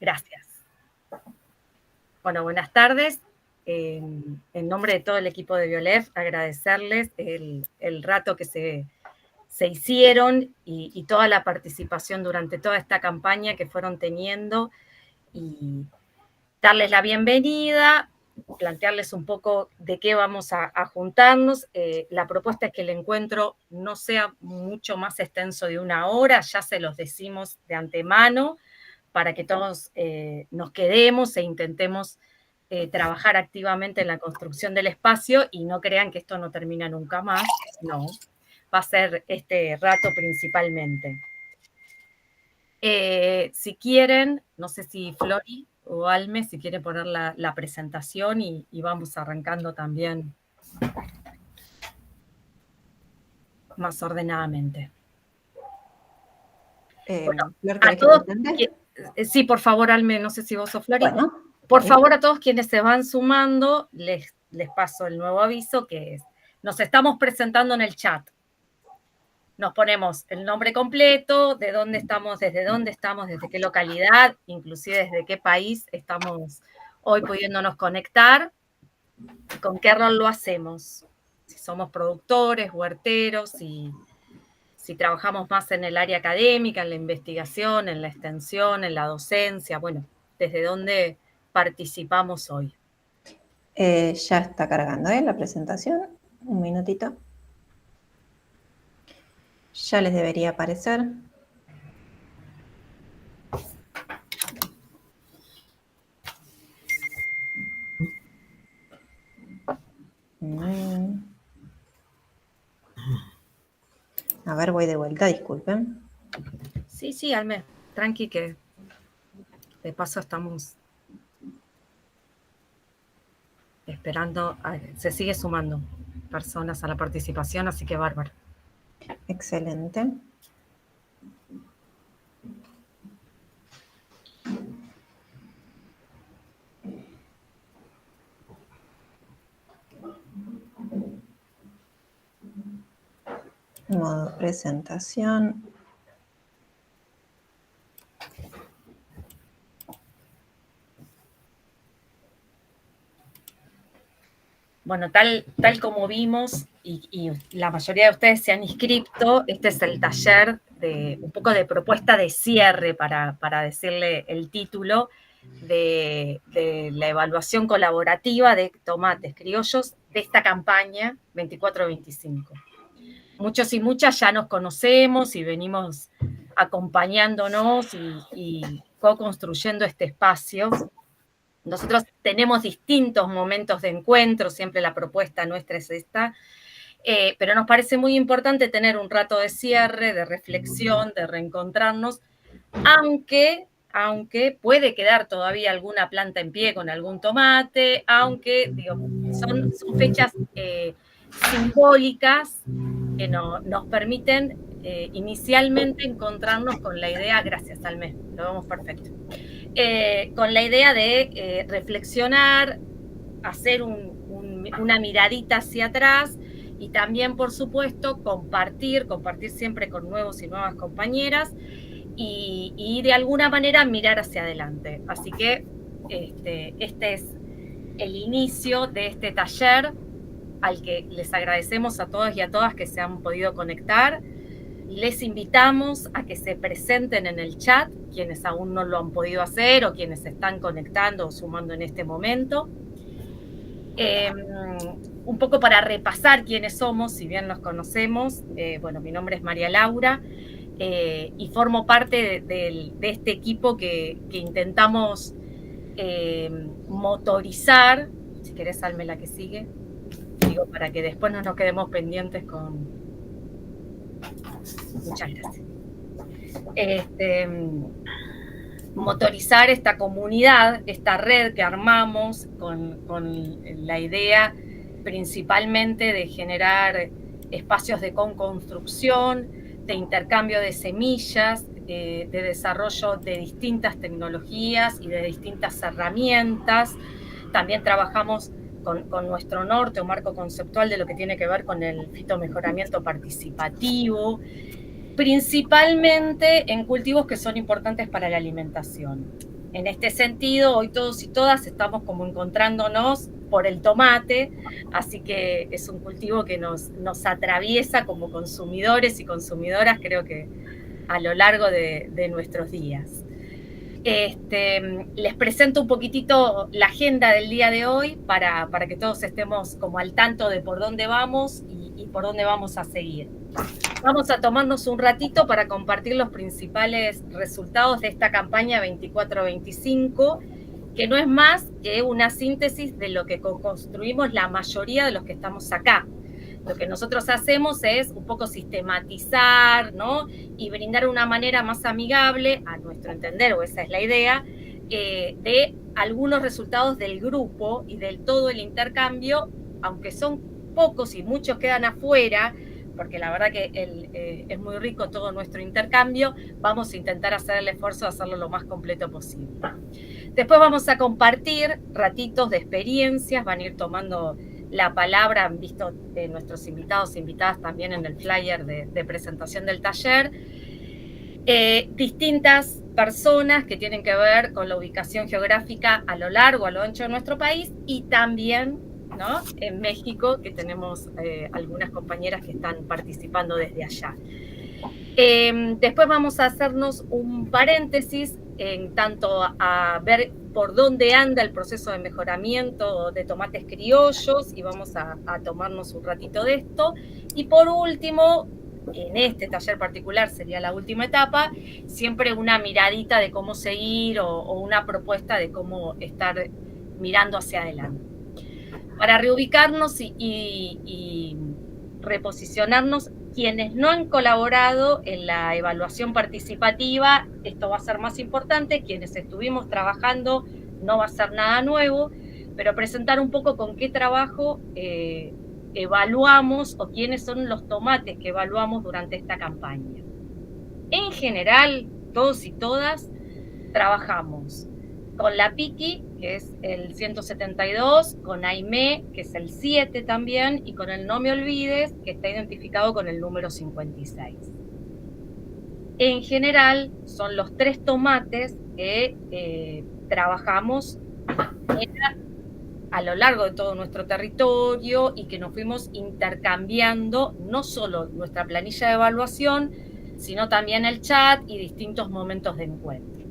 Gracias. Bueno, buenas tardes. En nombre de todo el equipo de Biolef, agradecerles el rato que se hicieron y toda la participación durante toda esta campaña que fueron teniendo y darles la bienvenida, plantearles un poco de qué vamos a juntarnos. La propuesta es que el encuentro no sea mucho más extenso de 1 hora, ya se los decimos de antemano, para que todos nos quedemos e intentemos trabajar activamente en la construcción del espacio y no crean que esto no termina nunca más, no, va a ser este rato principalmente. Si quieren, no sé si Flori o Alme, si quieren poner la presentación y vamos arrancando también más ordenadamente. Bueno, Flor, a ¿querés que todos, presente? sí, por favor, Alme, no sé si vos o Flori. Bueno, por favor, a todos quienes se van sumando, les paso el nuevo aviso, que es, nos estamos presentando en el chat. Nos ponemos el nombre completo, de dónde estamos, desde qué localidad, inclusive desde qué país estamos hoy pudiéndonos conectar, con qué rol lo hacemos. Si somos productores, huerteros, si trabajamos más en el área académica, en la investigación, en la extensión, en la docencia, bueno, desde dónde participamos hoy. ya está cargando la presentación. Un minutito. Ya les debería aparecer. A ver, voy de vuelta, disculpen. Sí, Alme, tranqui, que de paso estamos esperando, se sigue sumando personas a la participación, así que bárbaro. Excelente. Modo presentación. Bueno, tal como vimos, y la mayoría de ustedes se han inscrito, este es el taller de un poco de propuesta de cierre, para decirle el título, de la evaluación colaborativa de tomates criollos de esta campaña 24-25. Muchos y muchas ya nos conocemos y venimos acompañándonos y co-construyendo este espacio. Nosotros tenemos distintos momentos de encuentro, siempre la propuesta nuestra es esta, pero nos parece muy importante tener un rato de cierre, de reflexión, de reencontrarnos, aunque puede quedar todavía alguna planta en pie con algún tomate, aunque digo, son fechas simbólicas que nos permiten inicialmente encontrarnos con la idea, gracias Alme, lo vemos perfecto, con la idea de reflexionar, hacer una miradita hacia atrás y también, por supuesto, compartir siempre con nuevos y nuevas compañeras y de alguna manera mirar hacia adelante. Así que este es el inicio de este taller al que les agradecemos a todos y a todas que se han podido conectar. Les invitamos a que se presenten en el chat, quienes aún no lo han podido hacer o quienes se están conectando o sumando en este momento. Un poco para repasar quiénes somos, si bien nos conocemos, bueno, mi nombre es María Laura y formo parte de este equipo que intentamos motorizar, si querés Alme la que sigue, digo, para que después no nos quedemos pendientes con... Muchas gracias. Motorizar esta comunidad, esta red que armamos con la idea principalmente de generar espacios de construcción, de intercambio de semillas, de desarrollo de distintas tecnologías y de distintas herramientas. También trabajamos con nuestro norte o marco conceptual de lo que tiene que ver con el fitomejoramiento participativo, principalmente en cultivos que son importantes para la alimentación. En este sentido, hoy todos y todas estamos como encontrándonos por el tomate, así que es un cultivo que nos atraviesa como consumidores y consumidoras, creo que a lo largo de nuestros días. Les presento un poquitito la agenda del día de hoy para que todos estemos como al tanto de por dónde vamos y por dónde vamos a seguir. Vamos a tomarnos un ratito para compartir los principales resultados de esta campaña 24-25, que no es más que una síntesis de lo que construimos la mayoría de los que estamos acá. Lo que nosotros hacemos es un poco sistematizar, ¿no? Y brindar una manera más amigable, a nuestro entender, o esa es la idea, de algunos resultados del grupo y del todo el intercambio, aunque son pocos y muchos quedan afuera, porque la verdad que es muy rico todo nuestro intercambio, vamos a intentar hacer el esfuerzo de hacerlo lo más completo posible. Después vamos a compartir ratitos de experiencias, van a ir tomando la palabra, han visto nuestros invitados e invitadas también en el flyer de presentación del taller, distintas personas que tienen que ver con la ubicación geográfica a lo largo, a lo ancho de nuestro país, y también, ¿no?, en México, que tenemos algunas compañeras que están participando desde allá. Después vamos a hacernos un paréntesis en tanto a ver por dónde anda el proceso de mejoramiento de tomates criollos, y vamos a tomarnos un ratito de esto. Y por último, en este taller particular sería la última etapa, siempre una miradita de cómo seguir o una propuesta de cómo estar mirando hacia adelante. Para reubicarnos y reposicionarnos, quienes no han colaborado en la evaluación participativa, esto va a ser más importante. Quienes estuvimos trabajando, no va a ser nada nuevo, pero presentar un poco con qué trabajo evaluamos o quiénes son los tomates que evaluamos durante esta campaña. En general, todos y todas trabajamos con la Piqui, que es el 172, con Aimé, que es el 7 también, y con el No Me Olvides, que está identificado con el número 56. En general, son los 3 tomates que trabajamos a lo largo de todo nuestro territorio y que nos fuimos intercambiando no solo nuestra planilla de evaluación, sino también el chat y distintos momentos de encuentro.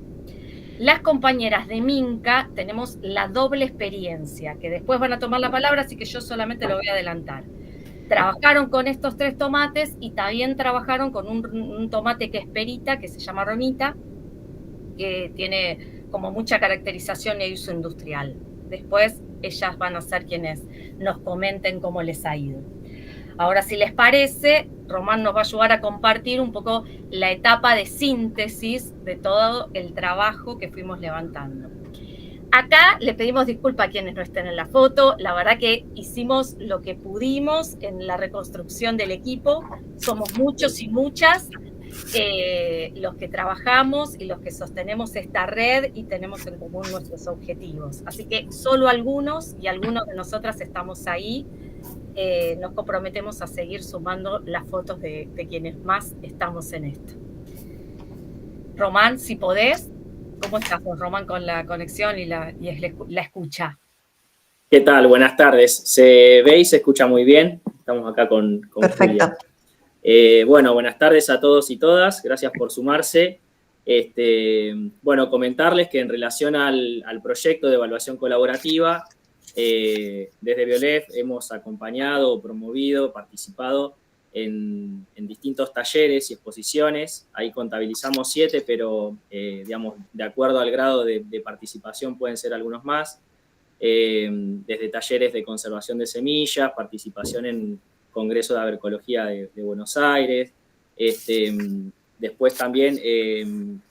Las compañeras de Minca tenemos la doble experiencia, que después van a tomar la palabra, así que yo solamente lo voy a adelantar. Trabajaron con estos 3 tomates y también trabajaron con un tomate que es perita, que se llama Romita, que tiene como mucha caracterización y uso industrial. Después ellas van a ser quienes nos comenten cómo les ha ido. Ahora, si les parece, Román nos va a ayudar a compartir un poco la etapa de síntesis de todo el trabajo que fuimos levantando. Acá le pedimos disculpas a quienes no estén en la foto. La verdad que hicimos lo que pudimos en la reconstrucción del equipo. Somos muchos y muchas los que trabajamos y los que sostenemos esta red y tenemos en común nuestros objetivos. Así que solo algunos y algunos de nosotras estamos ahí. Nos comprometemos a seguir sumando las fotos de quienes más estamos en esto. Román, si podés, ¿cómo estás vos, Román, con la conexión y la escucha? ¿Qué tal? Buenas tardes. ¿Se ve y se escucha muy bien? Estamos acá con Perfecto. Julia. Bueno, buenas tardes a todos y todas. Gracias por sumarse. Bueno, comentarles que en relación al proyecto de evaluación colaborativa, desde Biolef hemos acompañado, promovido, participado en distintos talleres y exposiciones. Ahí contabilizamos 7, pero digamos, de acuerdo al grado de participación pueden ser algunos más. Desde talleres de conservación de semillas, participación en Congreso de Agroecología de Buenos Aires. Después también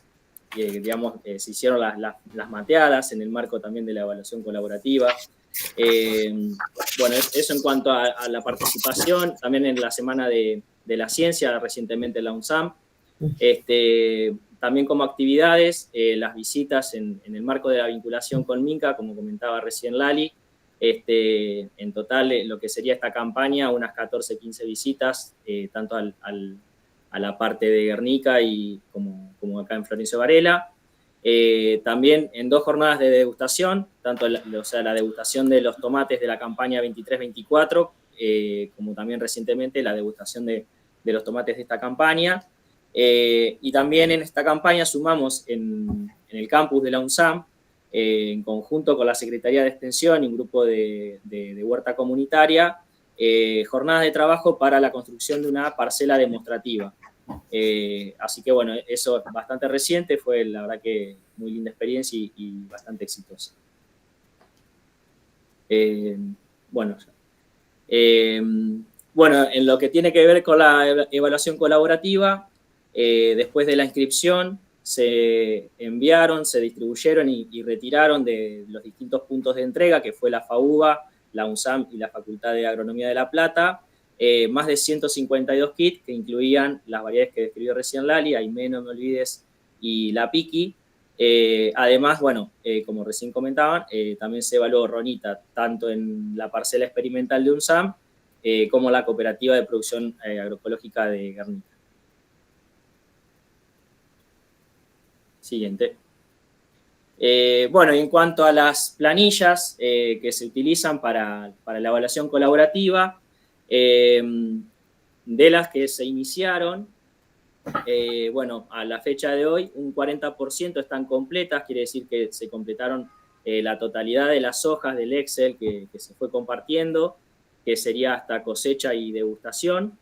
digamos, se hicieron las mateadas en el marco también de la evaluación colaborativa. Bueno, eso en cuanto a la participación. También en la Semana de la Ciencia, recientemente en la UNSAM. También como actividades, las visitas en el marco de la vinculación con Minca, como comentaba recién Lali. En total, lo que sería esta campaña, unas 14, 15 visitas, tanto a la parte de Guernica y como acá en Florencio Varela. También en 2 jornadas de degustación, tanto la degustación de los tomates de la campaña 23-24, como también recientemente la degustación de los tomates de esta campaña. Y también en esta campaña sumamos en el campus de la UNSAM, en conjunto con la Secretaría de Extensión y un grupo de huerta comunitaria, jornadas de trabajo para la construcción de una parcela demostrativa. Así que bueno, eso es bastante reciente, fue la verdad que muy linda experiencia y bastante exitosa. Bueno, en lo que tiene que ver con la evaluación colaborativa, después de la inscripción se enviaron, se distribuyeron y retiraron de los distintos puntos de entrega, que fue la FAUBA, la UNSAM y la Facultad de Agronomía de La Plata, más de 152 kits que incluían las variedades que describió recién Lali, Aimé, No Me Olvides y La Piqui. Además, bueno, como recién comentaban, también se evaluó Ronita, tanto en la parcela experimental de UNSAM como la cooperativa de producción agroecológica de Guernica. Siguiente. Bueno, en cuanto a las planillas que se utilizan para la evaluación colaborativa, de las que se iniciaron, bueno, a la fecha de hoy, un 40% están completas, quiere decir que se completaron la totalidad de las hojas del Excel que se fue compartiendo, que sería hasta cosecha y degustación.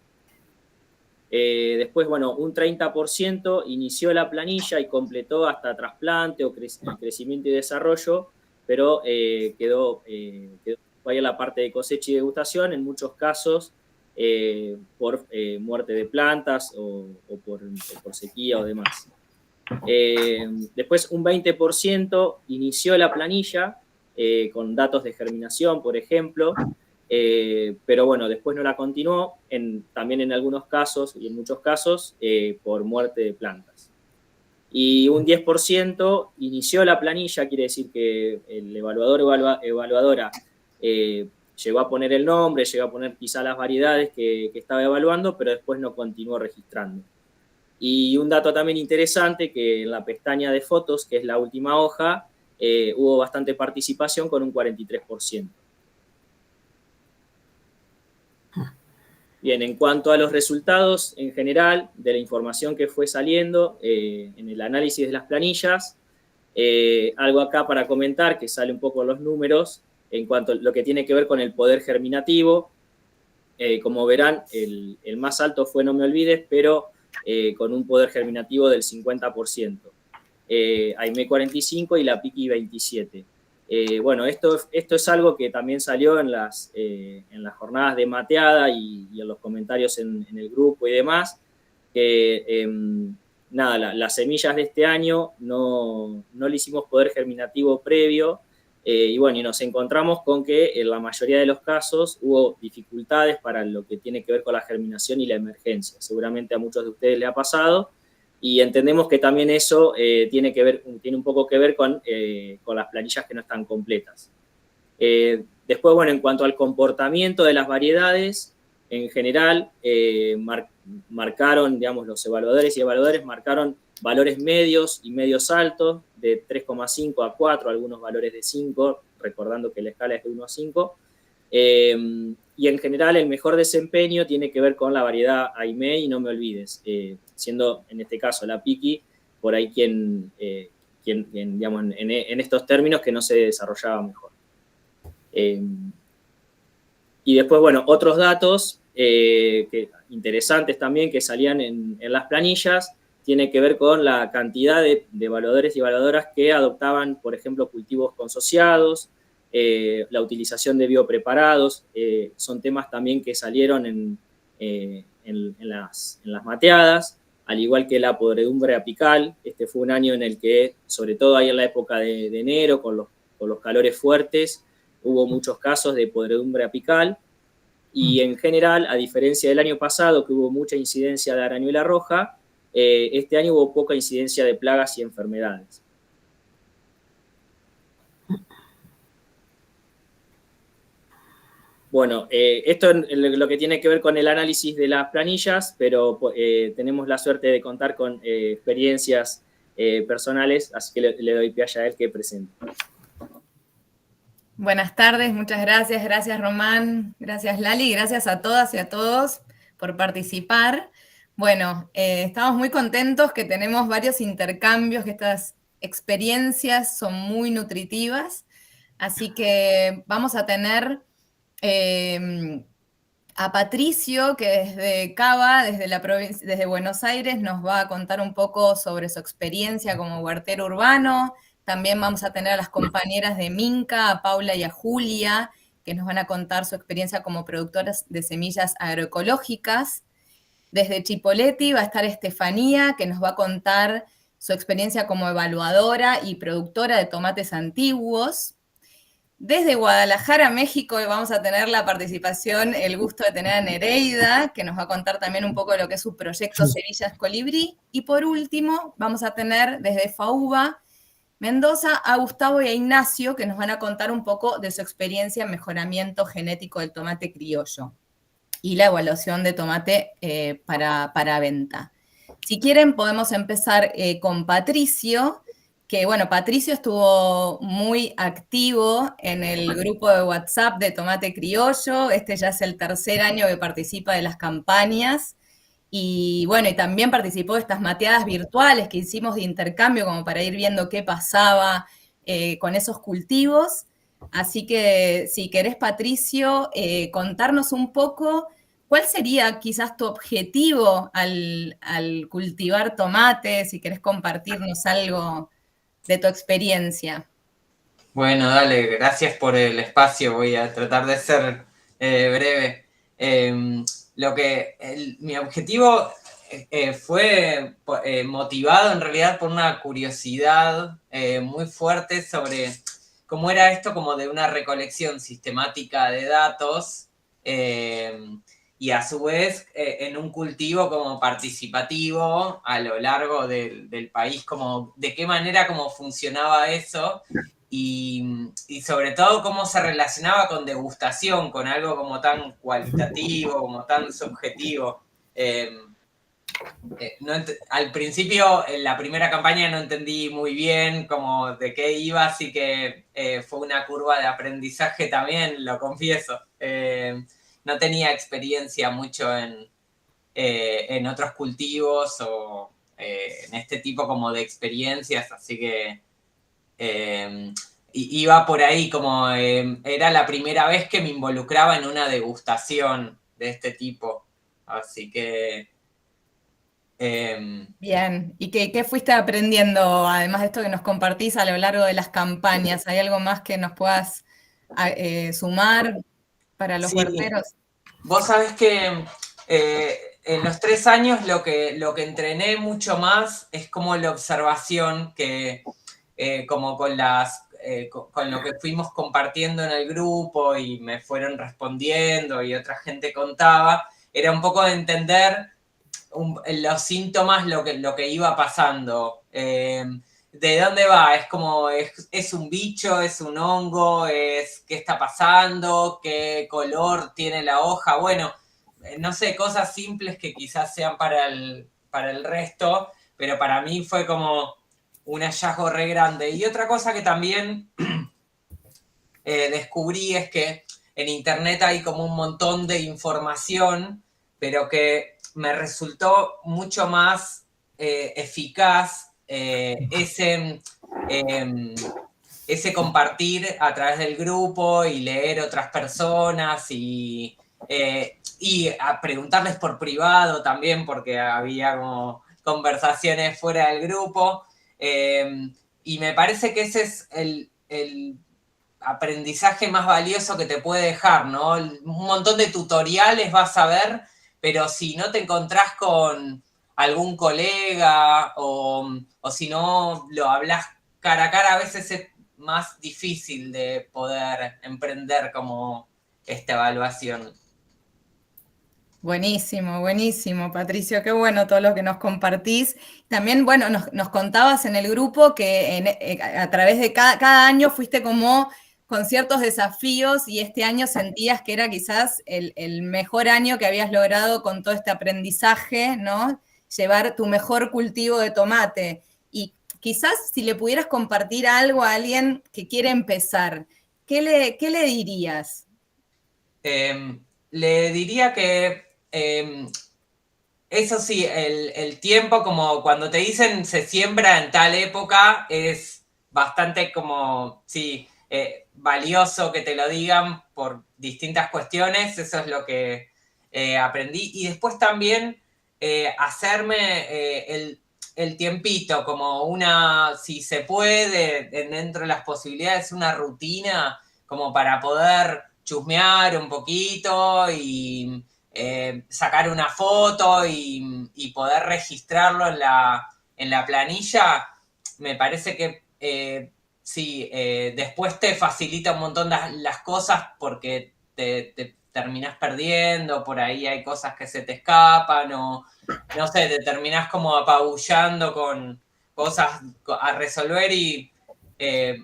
Después, bueno, un 30% inició la planilla y completó hasta trasplante o crecimiento y desarrollo, pero quedó ahí la parte de cosecha y degustación, en muchos casos por muerte de plantas o por sequía o demás. Después un 20% inició la planilla con datos de germinación, por ejemplo, pero bueno, después no la continuó, también en algunos casos y en muchos casos por muerte de plantas. Y un 10% inició la planilla, quiere decir que el evaluador o evaluadora llegó a poner el nombre, llegó a poner quizá las variedades que estaba evaluando, pero después no continuó registrando. Y un dato también interesante, que en la pestaña de fotos, que es la última hoja, hubo bastante participación con un 43%. Bien, en cuanto a los resultados en general de la información que fue saliendo en el análisis de las planillas, algo acá para comentar, que sale un poco los números, en cuanto a lo que tiene que ver con el poder germinativo. Como verán, el más alto fue No Me Olvides, pero con un poder germinativo del 50%. Aimé 45% y La Piqui 27%. Bueno, esto es algo que también salió en las jornadas de mateada y en los comentarios en el grupo y demás, que nada, las semillas de este año no le hicimos poder germinativo previo, y bueno, y nos encontramos con que en la mayoría de los casos hubo dificultades para lo que tiene que ver con la germinación y la emergencia. Seguramente a muchos de ustedes les ha pasado, y entendemos que también eso tiene un poco que ver con las planillas que no están completas. Después, bueno, en cuanto al comportamiento de las variedades, en general, marcaron, digamos, los evaluadores y evaluadores marcaron valores medios y medios altos, de 3,5 a 4, algunos valores de 5, recordando que la escala es de 1 a 5. Y en general el mejor desempeño tiene que ver con la variedad Aimé y No Me Olvides, siendo en este caso La Piqui por ahí quien digamos, en estos términos que no se desarrollaba mejor. Y después, bueno, otros datos interesantes también que salían en las planillas, tiene que ver con la cantidad de evaluadores y evaluadoras que adoptaban, por ejemplo, cultivos consociados, la utilización de biopreparados, son temas también que salieron en las mateadas, al igual que la podredumbre apical. Este fue un año en el que, sobre todo ahí en la época de enero, con los calores fuertes, hubo muchos casos de podredumbre apical, y en general, a diferencia del año pasado, que hubo mucha incidencia de arañuela roja, este año hubo poca incidencia de plagas y enfermedades. Bueno, esto es lo que tiene que ver con el análisis de las planillas, pero tenemos la suerte de contar con experiencias personales, así que le doy pie a él que presente. Buenas tardes, muchas gracias. Gracias, Román. Gracias, Lali. Gracias a todas y a todos por participar. Bueno, estamos muy contentos que tenemos varios intercambios, que estas experiencias son muy nutritivas. Así que vamos a tener a Patricio, que desde Cava, desde Buenos Aires, nos va a contar un poco sobre su experiencia como huertero urbano. También vamos a tener a las compañeras de Minca, a Paula y a Julia, que nos van a contar su experiencia como productoras de semillas agroecológicas. Desde Chipoleti va a estar Estefanía, que nos va a contar su experiencia como evaluadora y productora de tomates antiguos. Desde Guadalajara, México, vamos a tener la participación, el gusto de tener a Nereida, que nos va a contar también un poco de lo que es su proyecto Cerillas Colibrí. Y por último, vamos a tener desde FAUBA, Mendoza, a Gustavo y a Ignacio, que nos van a contar un poco de su experiencia en mejoramiento genético del tomate criollo y la evaluación de tomate para venta. Si quieren, podemos empezar con Patricio, que bueno, Patricio estuvo muy activo en el grupo de WhatsApp de Tomate Criollo. Este ya es el tercer año que participa de las campañas. Y bueno, y también participó de estas mateadas virtuales que hicimos de intercambio como para ir viendo qué pasaba con esos cultivos. Así que si querés, Patricio, contarnos un poco cuál sería quizás tu objetivo al cultivar tomate, si querés compartirnos algo de tu experiencia. Bueno, dale, gracias por el espacio, voy a tratar de ser breve. Mi objetivo fue motivado en realidad por una curiosidad muy fuerte sobre cómo era esto como de una recolección sistemática de datos y a su vez en un cultivo como participativo a lo largo del país, como de qué manera cómo funcionaba eso y sobre todo cómo se relacionaba con degustación, con algo como tan cualitativo, como tan subjetivo. Al principio, en la primera campaña no entendí muy bien como de qué iba, así que fue una curva de aprendizaje también, lo confieso. No tenía experiencia mucho en otros cultivos o en este tipo como de experiencias, así que iba por ahí como era la primera vez que me involucraba en una degustación de este tipo, así que Bien, ¿y qué fuiste aprendiendo, además de esto que nos compartís a lo largo de las campañas? ¿Hay algo más que nos puedas sumar para los huerteros? Vos sabés que en los 3 años lo que entrené mucho más es como la observación que como con lo que fuimos compartiendo en el grupo y me fueron respondiendo y otra gente contaba, era un poco de entender los síntomas, lo que iba pasando. ¿De dónde va? Es como, es un bicho, es un hongo, qué está pasando, qué color tiene la hoja. Bueno, no sé, cosas simples que quizás sean para el resto, pero para mí fue como un hallazgo re grande. Y otra cosa que también descubrí es que en internet hay como un montón de información, pero que me resultó mucho más eficaz ese compartir a través del grupo y leer otras personas y a preguntarles por privado también, porque había como conversaciones fuera del grupo. Y me parece que ese es el aprendizaje más valioso que te puede dejar, ¿no? Un montón de tutoriales vas a ver, pero si no te encontrás con algún colega o si no lo hablas cara a cara, a veces es más difícil de poder emprender como esta evaluación. Buenísimo, buenísimo, Patricio, qué bueno todo lo que nos compartís. También, bueno, nos contabas en el grupo que a través de cada año fuiste como con ciertos desafíos y este año sentías que era quizás el mejor año que habías logrado con todo este aprendizaje, ¿no? Llevar tu mejor cultivo de tomate. Y quizás si le pudieras compartir algo a alguien que quiere empezar, ¿qué le dirías? Le diría que eso sí, el tiempo, como cuando te dicen se siembra en tal época, es bastante como, sí, valioso que te lo digan por distintas cuestiones. Eso es lo que aprendí. Y después también hacerme el tiempito, como una, si se puede, dentro de las posibilidades, una rutina como para poder chusmear un poquito y sacar una foto y poder registrarlo en la planilla. Me parece que sí, después te facilita un montón las cosas porque te terminás perdiendo, por ahí hay cosas que se te escapan o no sé, te terminás como apabullando con cosas a resolver y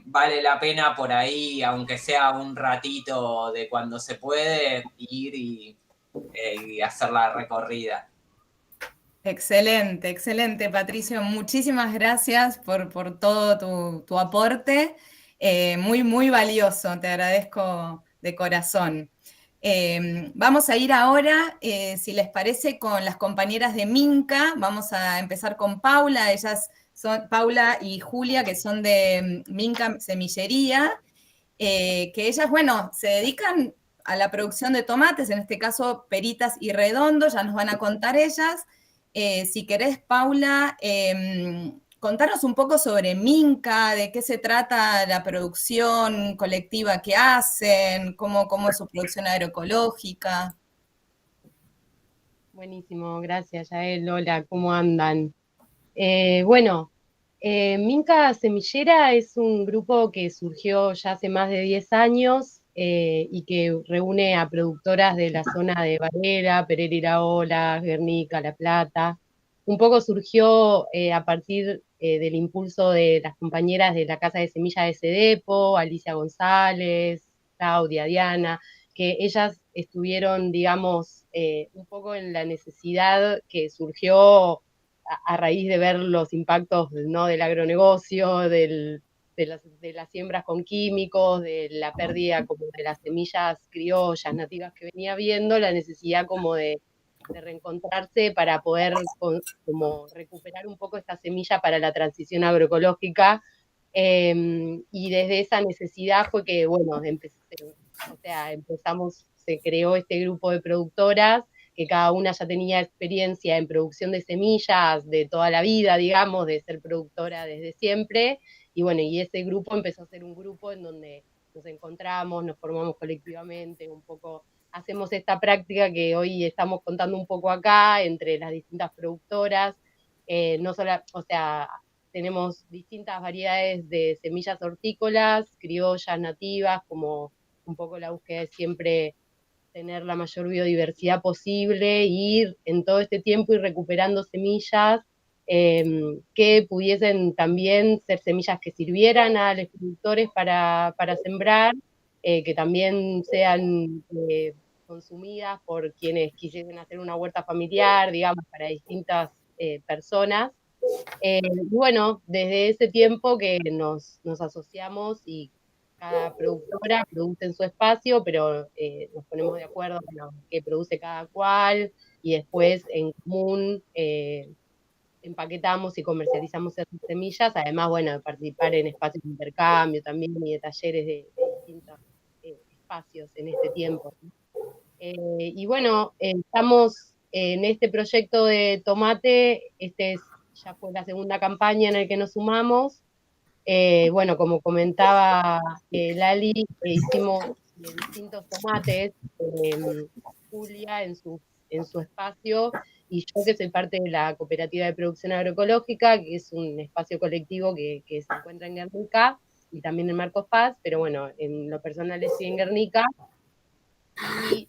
vale la pena por ahí, aunque sea un ratito de cuando se puede, ir y hacer la recorrida. Excelente, excelente, Patricio. Muchísimas gracias por todo tu aporte. Muy, muy valioso. Te agradezco de corazón. Vamos a ir ahora, si les parece, con las compañeras de Minca. Vamos a empezar con Paula. Ellas son Paula y Julia, que son de Minca Semillería, que ellas, bueno, se dedican a la producción de tomates, en este caso Peritas y Redondo, ya nos van a contar ellas. Si querés, Paula, contanos un poco sobre Minca, de qué se trata la producción colectiva que hacen, cómo es su producción agroecológica. Buenísimo, gracias, Yael. Hola, ¿cómo andan? Bueno, Minca Semillera es un grupo que surgió ya hace más de 10 años y que reúne a productoras de la zona de Varela, Pereira Iraola, Guernica, La Plata. Un poco surgió a partir del impulso de las compañeras de la Casa de Semillas de Cedepo, Alicia González, Claudia, Diana, que ellas estuvieron, digamos, un poco en la necesidad que surgió a raíz de ver los impactos, ¿no?, del agronegocio, de las siembras con químicos, de la pérdida como de las semillas criollas, nativas que venía viendo, la necesidad como de reencontrarse para poder como recuperar un poco esta semilla para la transición agroecológica. Y desde esa necesidad fue que, bueno, empezamos, se creó este grupo de productoras que cada una ya tenía experiencia en producción de semillas de toda la vida, digamos, de ser productora desde siempre, y bueno, y ese grupo empezó a ser un grupo en donde nos encontramos, nos formamos colectivamente, un poco hacemos esta práctica que hoy estamos contando un poco acá, entre las distintas productoras, no solo, o sea, tenemos distintas variedades de semillas hortícolas, criollas, nativas, como un poco la búsqueda de siempre tener la mayor biodiversidad posible, ir en todo este tiempo y recuperando semillas que pudiesen también ser semillas que sirvieran a los productores para sembrar, que también sean consumidas por quienes quisiesen hacer una huerta familiar, digamos, para distintas personas. Bueno, desde ese tiempo que nos asociamos y cada productora produce en su espacio, pero nos ponemos de acuerdo en lo que produce cada cual y después en común empaquetamos y comercializamos esas semillas, además, bueno, de participar en espacios de intercambio también y de talleres de distintos espacios en este tiempo. Y bueno, estamos en este proyecto de tomate, ya fue la segunda campaña en la que nos sumamos. Bueno, como comentaba Lali, hicimos distintos tomates, Julia en su espacio, y yo que soy parte de la Cooperativa de Producción Agroecológica, que es un espacio colectivo que se encuentra en Guernica, y también en Marcos Paz, pero bueno, en lo personal estoy en Guernica, y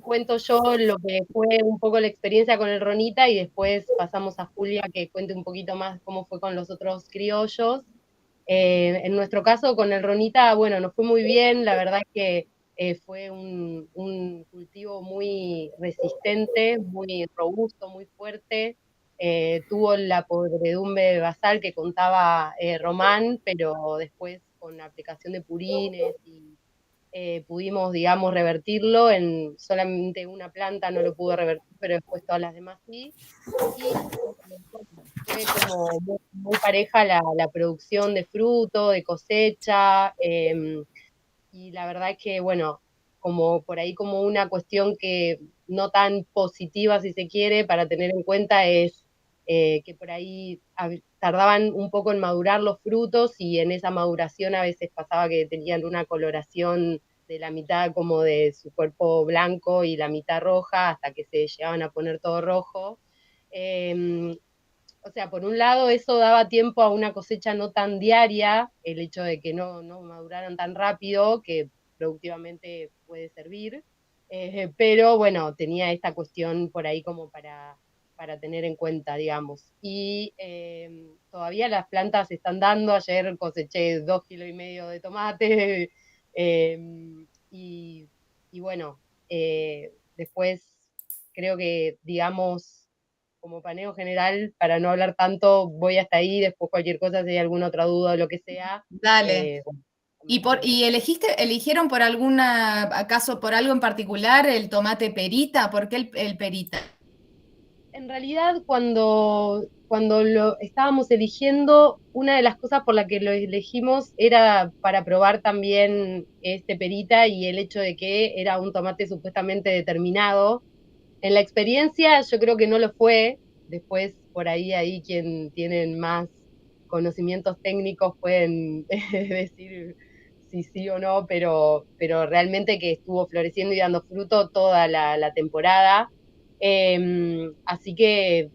cuento yo lo que fue un poco la experiencia con el Ronita y después pasamos a Julia que cuente un poquito más cómo fue con los otros criollos. En nuestro caso con el Ronita, bueno, nos fue muy bien, la verdad que fue un cultivo muy resistente, muy robusto, muy fuerte, tuvo la podredumbre basal que contaba Román, pero después con la aplicación de purines y pudimos, digamos, revertirlo. En solamente una planta no lo pudo revertir, pero después todas las demás sí. Y fue como muy pareja la producción de fruto, de cosecha, y la verdad es que, bueno, como por ahí como una cuestión que no tan positiva, si se quiere, para tener en cuenta es que por ahí tardaban un poco en madurar los frutos y en esa maduración a veces pasaba que tenían una coloración de la mitad como de su cuerpo blanco y la mitad roja hasta que se llegaban a poner todo rojo. O sea, por un lado eso daba tiempo a una cosecha no tan diaria, el hecho de que no maduraran tan rápido, que productivamente puede servir, pero bueno, tenía esta cuestión por ahí como para tener en cuenta, digamos. Y todavía las plantas se están dando. Ayer coseché 2,5 kilos de tomate, y bueno, después creo que, digamos, como paneo general, para no hablar tanto, voy hasta ahí, después cualquier cosa, si hay alguna otra duda o lo que sea. Dale. Bueno, ¿Y eligieron por acaso por algo en particular el tomate perita? ¿Por qué el perita? en realidad, cuando lo estábamos eligiendo, una de las cosas por la que lo elegimos era para probar también este perita y el hecho de que era un tomate supuestamente determinado. En la experiencia yo creo que no lo fue. Después por ahí quien tienen más conocimientos técnicos pueden decir si sí o no, pero realmente que estuvo floreciendo y dando fruto toda la temporada. Así que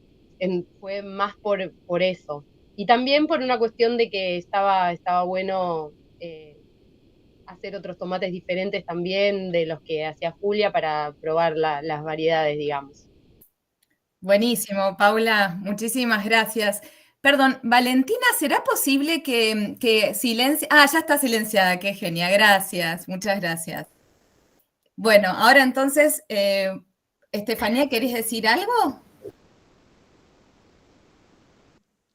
fue más por eso. Y también por una cuestión de que estaba bueno hacer otros tomates diferentes también de los que hacía Julia para probar las variedades, digamos. Buenísimo, Paula, muchísimas gracias. Perdón, Valentina, ¿será posible que silencie? Ah, ya está silenciada, qué genia, gracias, muchas gracias. Bueno, ahora entonces, Estefanía, ¿querés decir algo?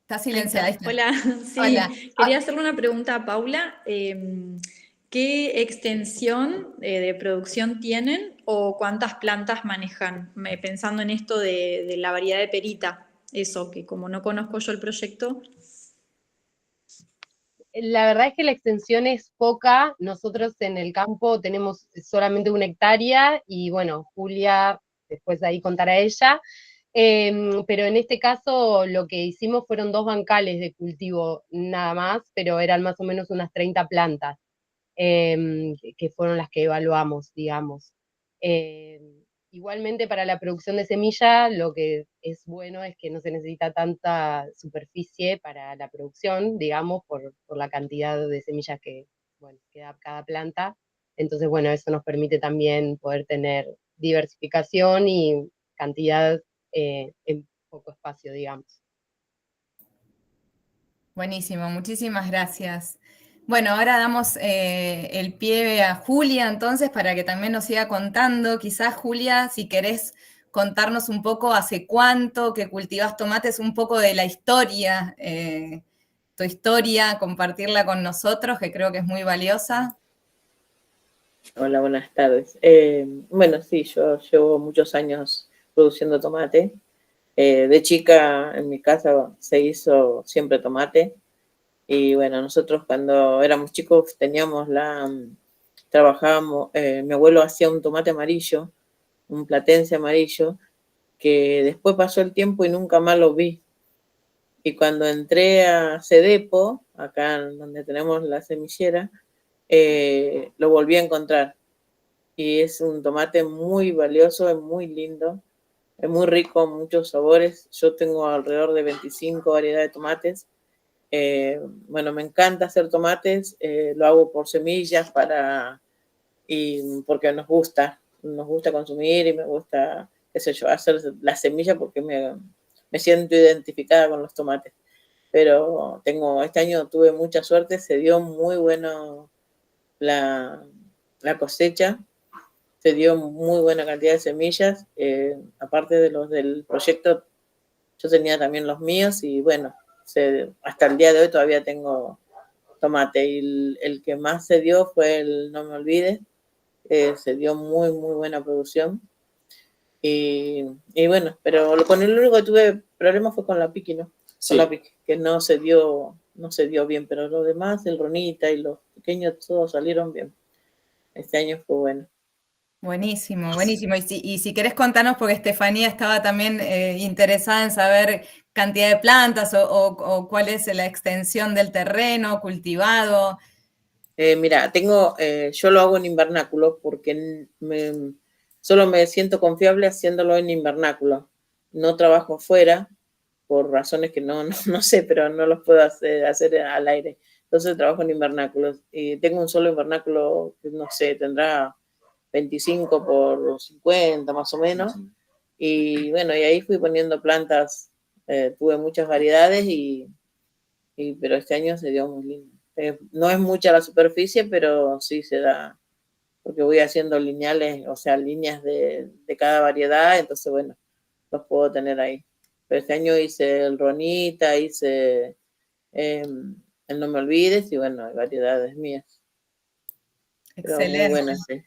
Está Ahí silenciada. está. Hola, sí, Hola. quería hacerle una pregunta a Paula. ¿Qué extensión de producción tienen o cuántas plantas manejan? Pensando en esto de la variedad de perita, eso, que como no conozco yo el proyecto. La verdad es que la extensión es poca. Nosotros en el campo tenemos solamente 1 hectárea y bueno, Julia, después ahí contará ella. Pero en este caso lo que hicimos fueron 2 bancales de cultivo nada más, pero eran más o menos unas 30 plantas, que fueron las que evaluamos, digamos. Igualmente para la producción de semilla, lo que es bueno es que no se necesita tanta superficie para la producción, digamos, por la cantidad de semillas que da cada planta. Entonces, bueno, eso nos permite también poder tener diversificación y cantidad en poco espacio, digamos. Buenísimo, muchísimas gracias. Bueno, ahora damos el pie a Julia entonces para que también nos siga contando. Quizás, Julia, si querés contarnos un poco hace cuánto que cultivas tomates, un poco de la historia, tu historia, compartirla con nosotros, que creo que es muy valiosa. Hola, buenas tardes. Bueno, sí, yo llevo muchos años produciendo tomate. De chica en mi casa se hizo siempre tomate. Y bueno, nosotros cuando éramos chicos trabajábamos, mi abuelo hacía un tomate amarillo, un platense amarillo, que después pasó el tiempo y nunca más lo vi. Y cuando entré a Cedepo, acá donde tenemos la semillera, lo volví a encontrar. Y es un tomate muy valioso, es muy lindo, es muy rico, muchos sabores. Yo tengo alrededor de 25 variedades de tomates. Bueno, me encanta hacer tomates, lo hago por semillas y porque nos gusta consumir y me gusta, qué sé yo, hacer la semilla porque me siento identificada con los tomates. Pero este año tuve mucha suerte, se dio muy bueno la cosecha, se dio muy buena cantidad de semillas, aparte de los del proyecto, yo tenía también los míos y bueno, hasta el día de hoy todavía tengo tomate. Y el que más se dio fue el No Me Olvides, se dio muy, muy buena producción. Y bueno, pero con el único que tuve problemas fue con la piqui, ¿no? Sí. Con la piqui, que no se dio bien, pero los demás, el Ronita y los pequeños, todos salieron bien. Este año fue bueno. Buenísimo, buenísimo. Y si querés contarnos, porque Estefanía estaba también interesada en saber cantidad de plantas o cuál es la extensión del terreno cultivado. Mira, yo lo hago en invernáculo porque solo me siento confiable haciéndolo en invernáculo. No trabajo afuera por razones que no sé, pero no los puedo hacer al aire. Entonces trabajo en invernáculos. Y tengo un solo invernáculo que no sé, tendrá 25 por 50 más o menos. Y bueno, y ahí fui poniendo plantas, tuve muchas variedades, pero este año se dio muy lindo. No es mucha la superficie, pero sí se da, porque voy haciendo lineales, o sea, líneas de cada variedad, entonces bueno, los puedo tener ahí. Pero este año hice el Ronita, hice el No Me Olvides y bueno, hay variedades mías. Excelente. Pero muy buenas, sí.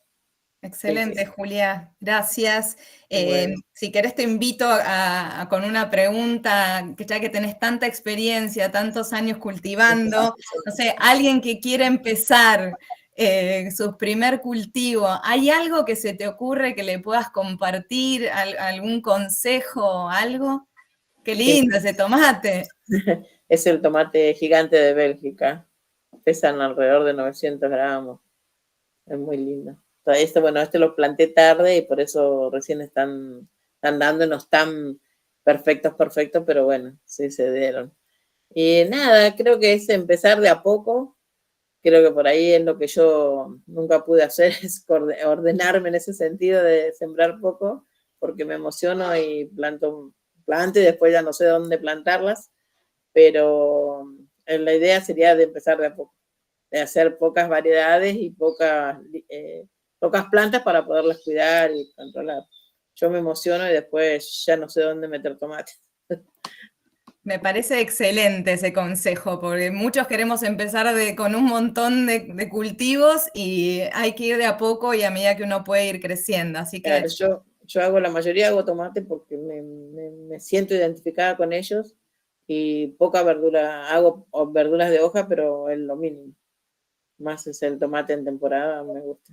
Excelente, Sí. Julia, gracias. Bueno. Si querés te invito con una pregunta, que ya que tenés tanta experiencia, tantos años cultivando, no sé, alguien que quiera empezar su primer cultivo, ¿hay algo que se te ocurre que le puedas compartir, algún consejo, algo? ¡Qué lindo ese tomate! Es el tomate gigante de Bélgica, pesan alrededor de 900 gramos, es muy lindo. Este lo planté tarde y por eso recién están dando, no están perfectos, pero bueno, sí se dieron. Y nada, creo que es empezar de a poco. Creo que por ahí es lo que yo nunca pude hacer, es ordenarme en ese sentido de sembrar poco, porque me emociono y planto y después ya no sé dónde plantarlas, pero la idea sería de empezar de a poco, de hacer pocas variedades y pocas plantas para poderlas cuidar y controlar. Yo me emociono y después ya no sé dónde meter tomate. Me parece excelente ese consejo, porque muchos queremos empezar con un montón de cultivos y hay que ir de a poco y a medida que uno puede ir creciendo. Así que claro, yo hago tomate porque me siento identificada con ellos y poca verdura, hago verduras de hoja, pero es lo mínimo. Más es el tomate en temporada, me gusta.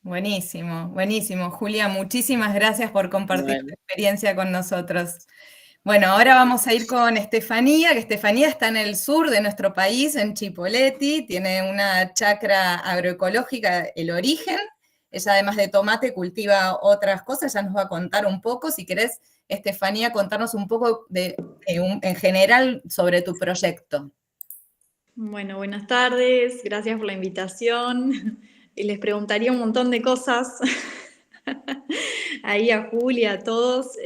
buenísimo, buenísimo. Julia, muchísimas gracias por compartir tu experiencia con nosotros. Bueno, ahora vamos a ir con Estefanía, que Estefanía está en el sur de nuestro país, en Chipoleti, tiene una chacra agroecológica, El Origen. Ella, además de tomate, cultiva otras cosas, ya nos va a contar un poco. Si querés, Estefanía, contarnos un poco en general sobre tu proyecto. Bueno, buenas tardes, gracias por la invitación. Y les preguntaría un montón de cosas ahí a Julia, a todos.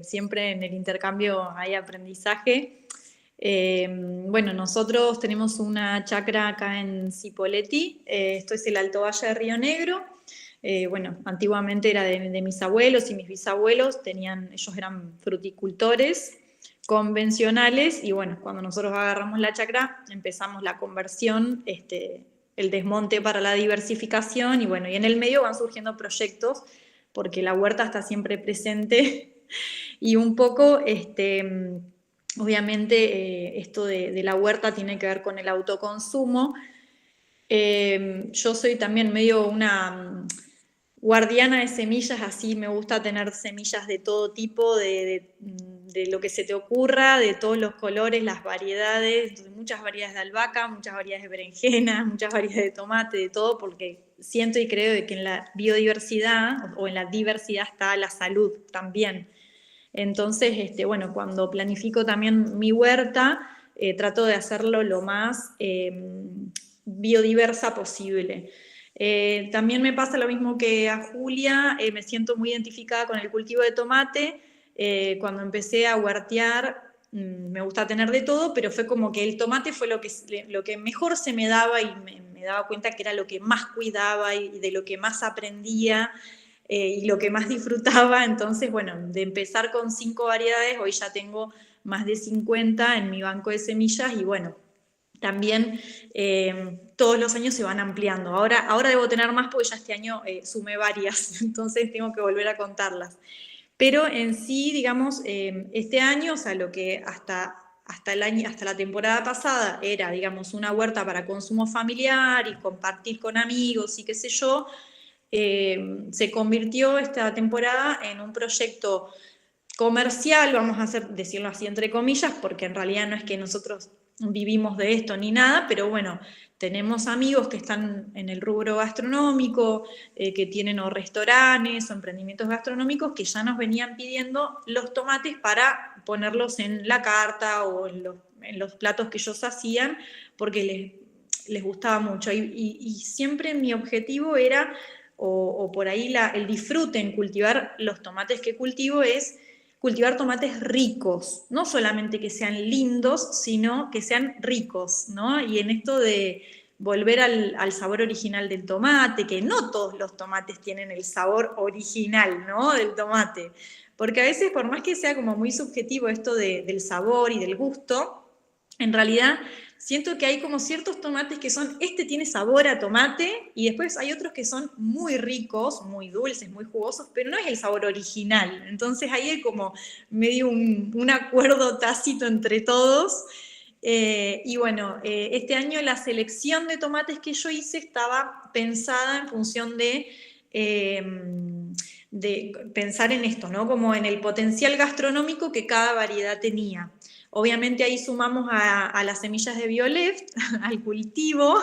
Siempre en el intercambio hay aprendizaje. Bueno, nosotros tenemos una chacra acá en Cipolletti. Esto es el Alto Valle de Río Negro. Bueno, antiguamente era de mis abuelos y mis bisabuelos. Ellos eran fruticultores convencionales y bueno, cuando nosotros agarramos la chacra empezamos la conversión, el desmonte para la diversificación y bueno, y en el medio van surgiendo proyectos porque la huerta está siempre presente y un poco, obviamente esto de la huerta tiene que ver con el autoconsumo. Yo soy también medio una guardiana de semillas, así me gusta tener semillas de todo tipo, de lo que se te ocurra, de todos los colores, las variedades, muchas variedades de albahaca, muchas variedades de berenjena, muchas variedades de tomate, de todo, porque siento y creo de que en la biodiversidad o en la diversidad está la salud también. Entonces, bueno, cuando planifico también mi huerta, trato de hacerlo lo más biodiversa posible. También me pasa lo mismo que a Julia, me siento muy identificada con el cultivo de tomate. Cuando empecé a huertear, me gusta tener de todo, pero fue como que el tomate fue lo que mejor se me daba y me daba cuenta que era lo que más cuidaba y de lo que más aprendía y lo que más disfrutaba. Entonces, bueno, de empezar con 5 variedades, hoy ya tengo más de 50 en mi banco de semillas y bueno, también todos los años se van ampliando. Ahora debo tener más porque ya este año sumé varias, entonces tengo que volver a contarlas. Pero en sí, digamos, este año, o sea, lo que hasta la temporada pasada era, digamos, una huerta para consumo familiar y compartir con amigos y qué sé yo, se convirtió esta temporada en un proyecto comercial, vamos a decirlo así entre comillas, porque en realidad no es que nosotros vivimos de esto ni nada, pero bueno, tenemos amigos que están en el rubro gastronómico, que tienen o restaurantes o emprendimientos gastronómicos que ya nos venían pidiendo los tomates para ponerlos en la carta o en los platos que ellos hacían, porque les gustaba mucho. Y siempre mi objetivo era, o por ahí el disfrute en cultivar los tomates que cultivo es cultivar tomates ricos, no solamente que sean lindos, sino que sean ricos, ¿no? Y en esto de volver al sabor original del tomate, que no todos los tomates tienen el sabor original, ¿no? Del tomate, porque a veces, por más que sea como muy subjetivo esto del sabor y del gusto, en realidad siento que hay como ciertos tomates que este tiene sabor a tomate, y después hay otros que son muy ricos, muy dulces, muy jugosos, pero no es el sabor original. Entonces ahí hay como medio un acuerdo tácito entre todos. Y bueno, este año la selección de tomates que yo hice estaba pensada en función de pensar en esto, ¿no? Como en el potencial gastronómico que cada variedad tenía. Obviamente ahí sumamos a las semillas de Bioleft, al cultivo.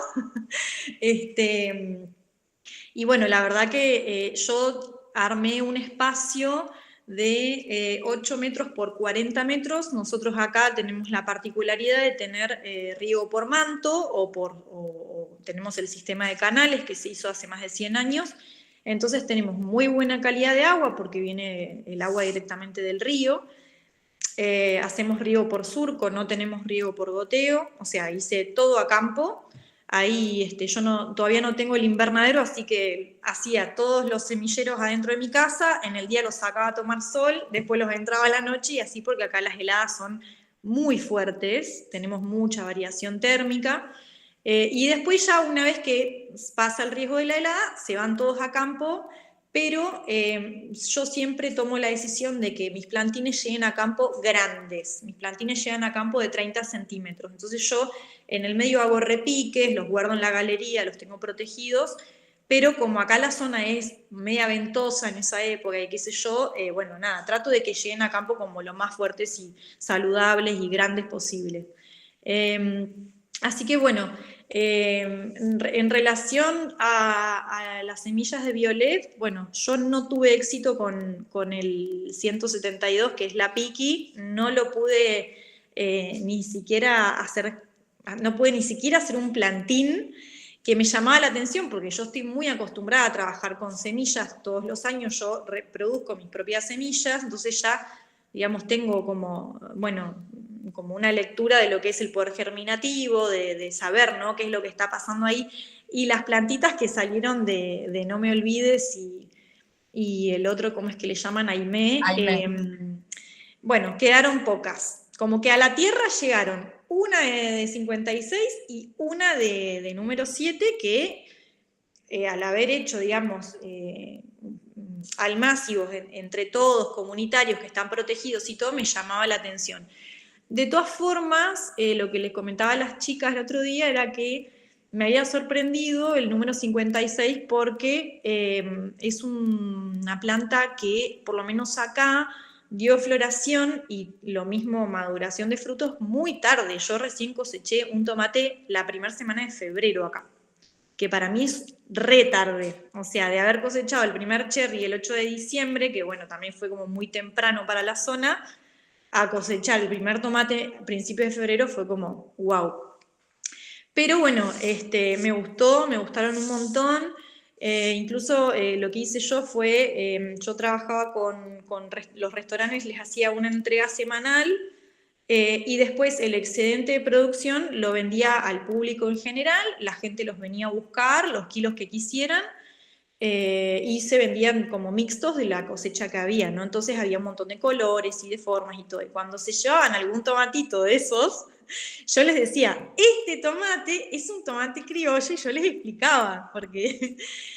Y bueno, la verdad que yo armé un espacio de 8 metros por 40 metros. Nosotros acá tenemos la particularidad de tener riego por manto o tenemos el sistema de canales que se hizo hace más de 100 años. Entonces tenemos muy buena calidad de agua porque viene el agua directamente del río. Hacemos riego por surco, no tenemos riego por goteo, o sea, hice todo a campo. Ahí yo todavía no tengo el invernadero, así que hacía todos los semilleros adentro de mi casa, en el día los sacaba a tomar sol, después los entraba a la noche y así, porque acá las heladas son muy fuertes, tenemos mucha variación térmica. Y después ya una vez que pasa el riesgo de la helada, se van todos a campo, pero yo siempre tomo la decisión de que mis plantines lleguen a campo grandes. Mis plantines llegan a campo de 30 centímetros. Entonces yo en el medio hago repiques, los guardo en la galería, los tengo protegidos, pero como acá la zona es media ventosa en esa época y qué sé yo, bueno, nada, trato de que lleguen a campo como lo más fuertes y saludables y grandes posibles. Así que bueno, en relación a las semillas de Bioleft, bueno, yo no tuve éxito con el 172, que es la Piqui, no lo pude ni siquiera hacer, no pude ni siquiera hacer un plantín que me llamaba la atención, porque yo estoy muy acostumbrada a trabajar con semillas todos los años, yo reproduzco mis propias semillas, entonces ya, digamos, tengo como, bueno, como una lectura de lo que es el poder germinativo, de saber, ¿no?, qué es lo que está pasando ahí, y las plantitas que salieron de No Me Olvides y el otro, ¿cómo es que le llaman? Aimé. Bueno, quedaron pocas, como que a la tierra llegaron una de 56 y una de número 7 que al haber hecho, digamos, almácigos entre todos, comunitarios que están protegidos y todo, me llamaba la atención. De todas formas, lo que les comentaba a las chicas el otro día era que me había sorprendido el número 56 porque es una planta que, por lo menos acá, dio floración y lo mismo maduración de frutos muy tarde. Yo recién coseché un tomate la primera semana de febrero acá, que para mí es re tarde. O sea, de haber cosechado el primer cherry el 8 de diciembre, que bueno, también fue como muy temprano para la zona, a cosechar el primer tomate a principios de febrero fue como wow. Pero bueno, me gustaron un montón. Incluso lo que hice yo fue, yo trabajaba con los restaurantes, les hacía una entrega semanal y después el excedente de producción lo vendía al público en general, la gente los venía a buscar, los kilos que quisieran, y se vendían como mixtos de la cosecha que había, ¿no? Entonces había un montón de colores y de formas y todo. Y cuando se llevaban algún tomatito de esos, yo les decía, este tomate es un tomate criollo, y yo les explicaba, porque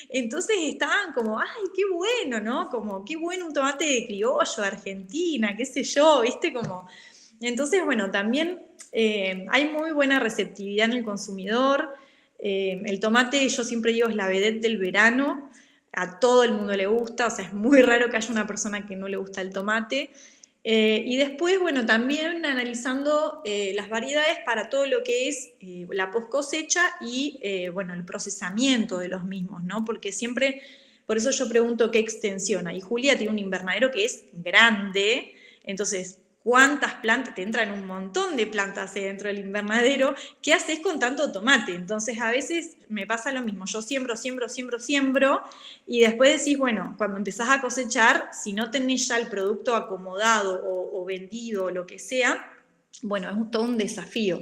entonces estaban como, ay, qué bueno, ¿no? Como, qué bueno un tomate criollo, Argentina, qué sé yo, ¿viste? Como... Entonces, bueno, también hay muy buena receptividad en el consumidor. El tomate, yo siempre digo, es la vedette del verano. A todo el mundo le gusta, o sea, es muy raro que haya una persona que no le gusta el tomate. Y después, bueno, también analizando las variedades para todo lo que es la post cosecha y, bueno, el procesamiento de los mismos, ¿no? Porque siempre, por eso yo pregunto qué extensión hay. Julia tiene un invernadero que es grande, entonces, ¿cuántas plantas? Te entran un montón de plantas dentro del invernadero. ¿Qué haces con tanto tomate? Entonces, a veces me pasa lo mismo. Yo siembro, y después decís, bueno, cuando empezás a cosechar, si no tenés ya el producto acomodado o vendido o lo que sea, bueno, es todo un desafío.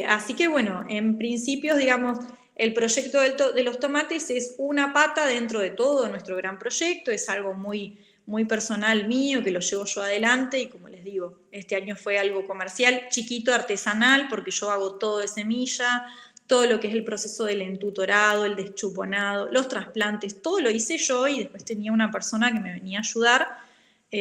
Así que, bueno, en principio, digamos, el proyecto de los tomates es una pata dentro de todo nuestro gran proyecto, es algo muy personal mío, que lo llevo yo adelante, y como les digo, este año fue algo comercial, chiquito, artesanal, porque yo hago todo de semilla, todo lo que es el proceso del entutorado, el deschuponado, los trasplantes, todo lo hice yo, y después tenía una persona que me venía a ayudar,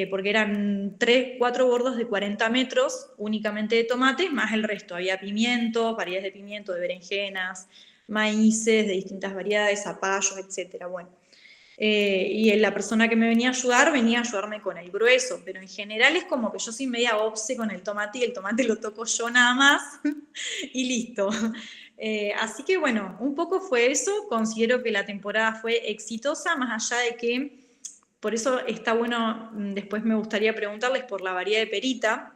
porque eran 4 bordos de 40 metros, únicamente de tomates, más el resto, había pimientos, variedades de pimiento, de berenjenas, maíces de distintas variedades, zapallos, etcétera, bueno. Y la persona que me venía a ayudarme con el grueso, pero en general es como que yo soy media obse con el tomate, y el tomate lo toco yo nada más y listo. Así que bueno, un poco fue eso. Considero que la temporada fue exitosa, más allá de que, por eso está bueno, después me gustaría preguntarles por la variedad de perita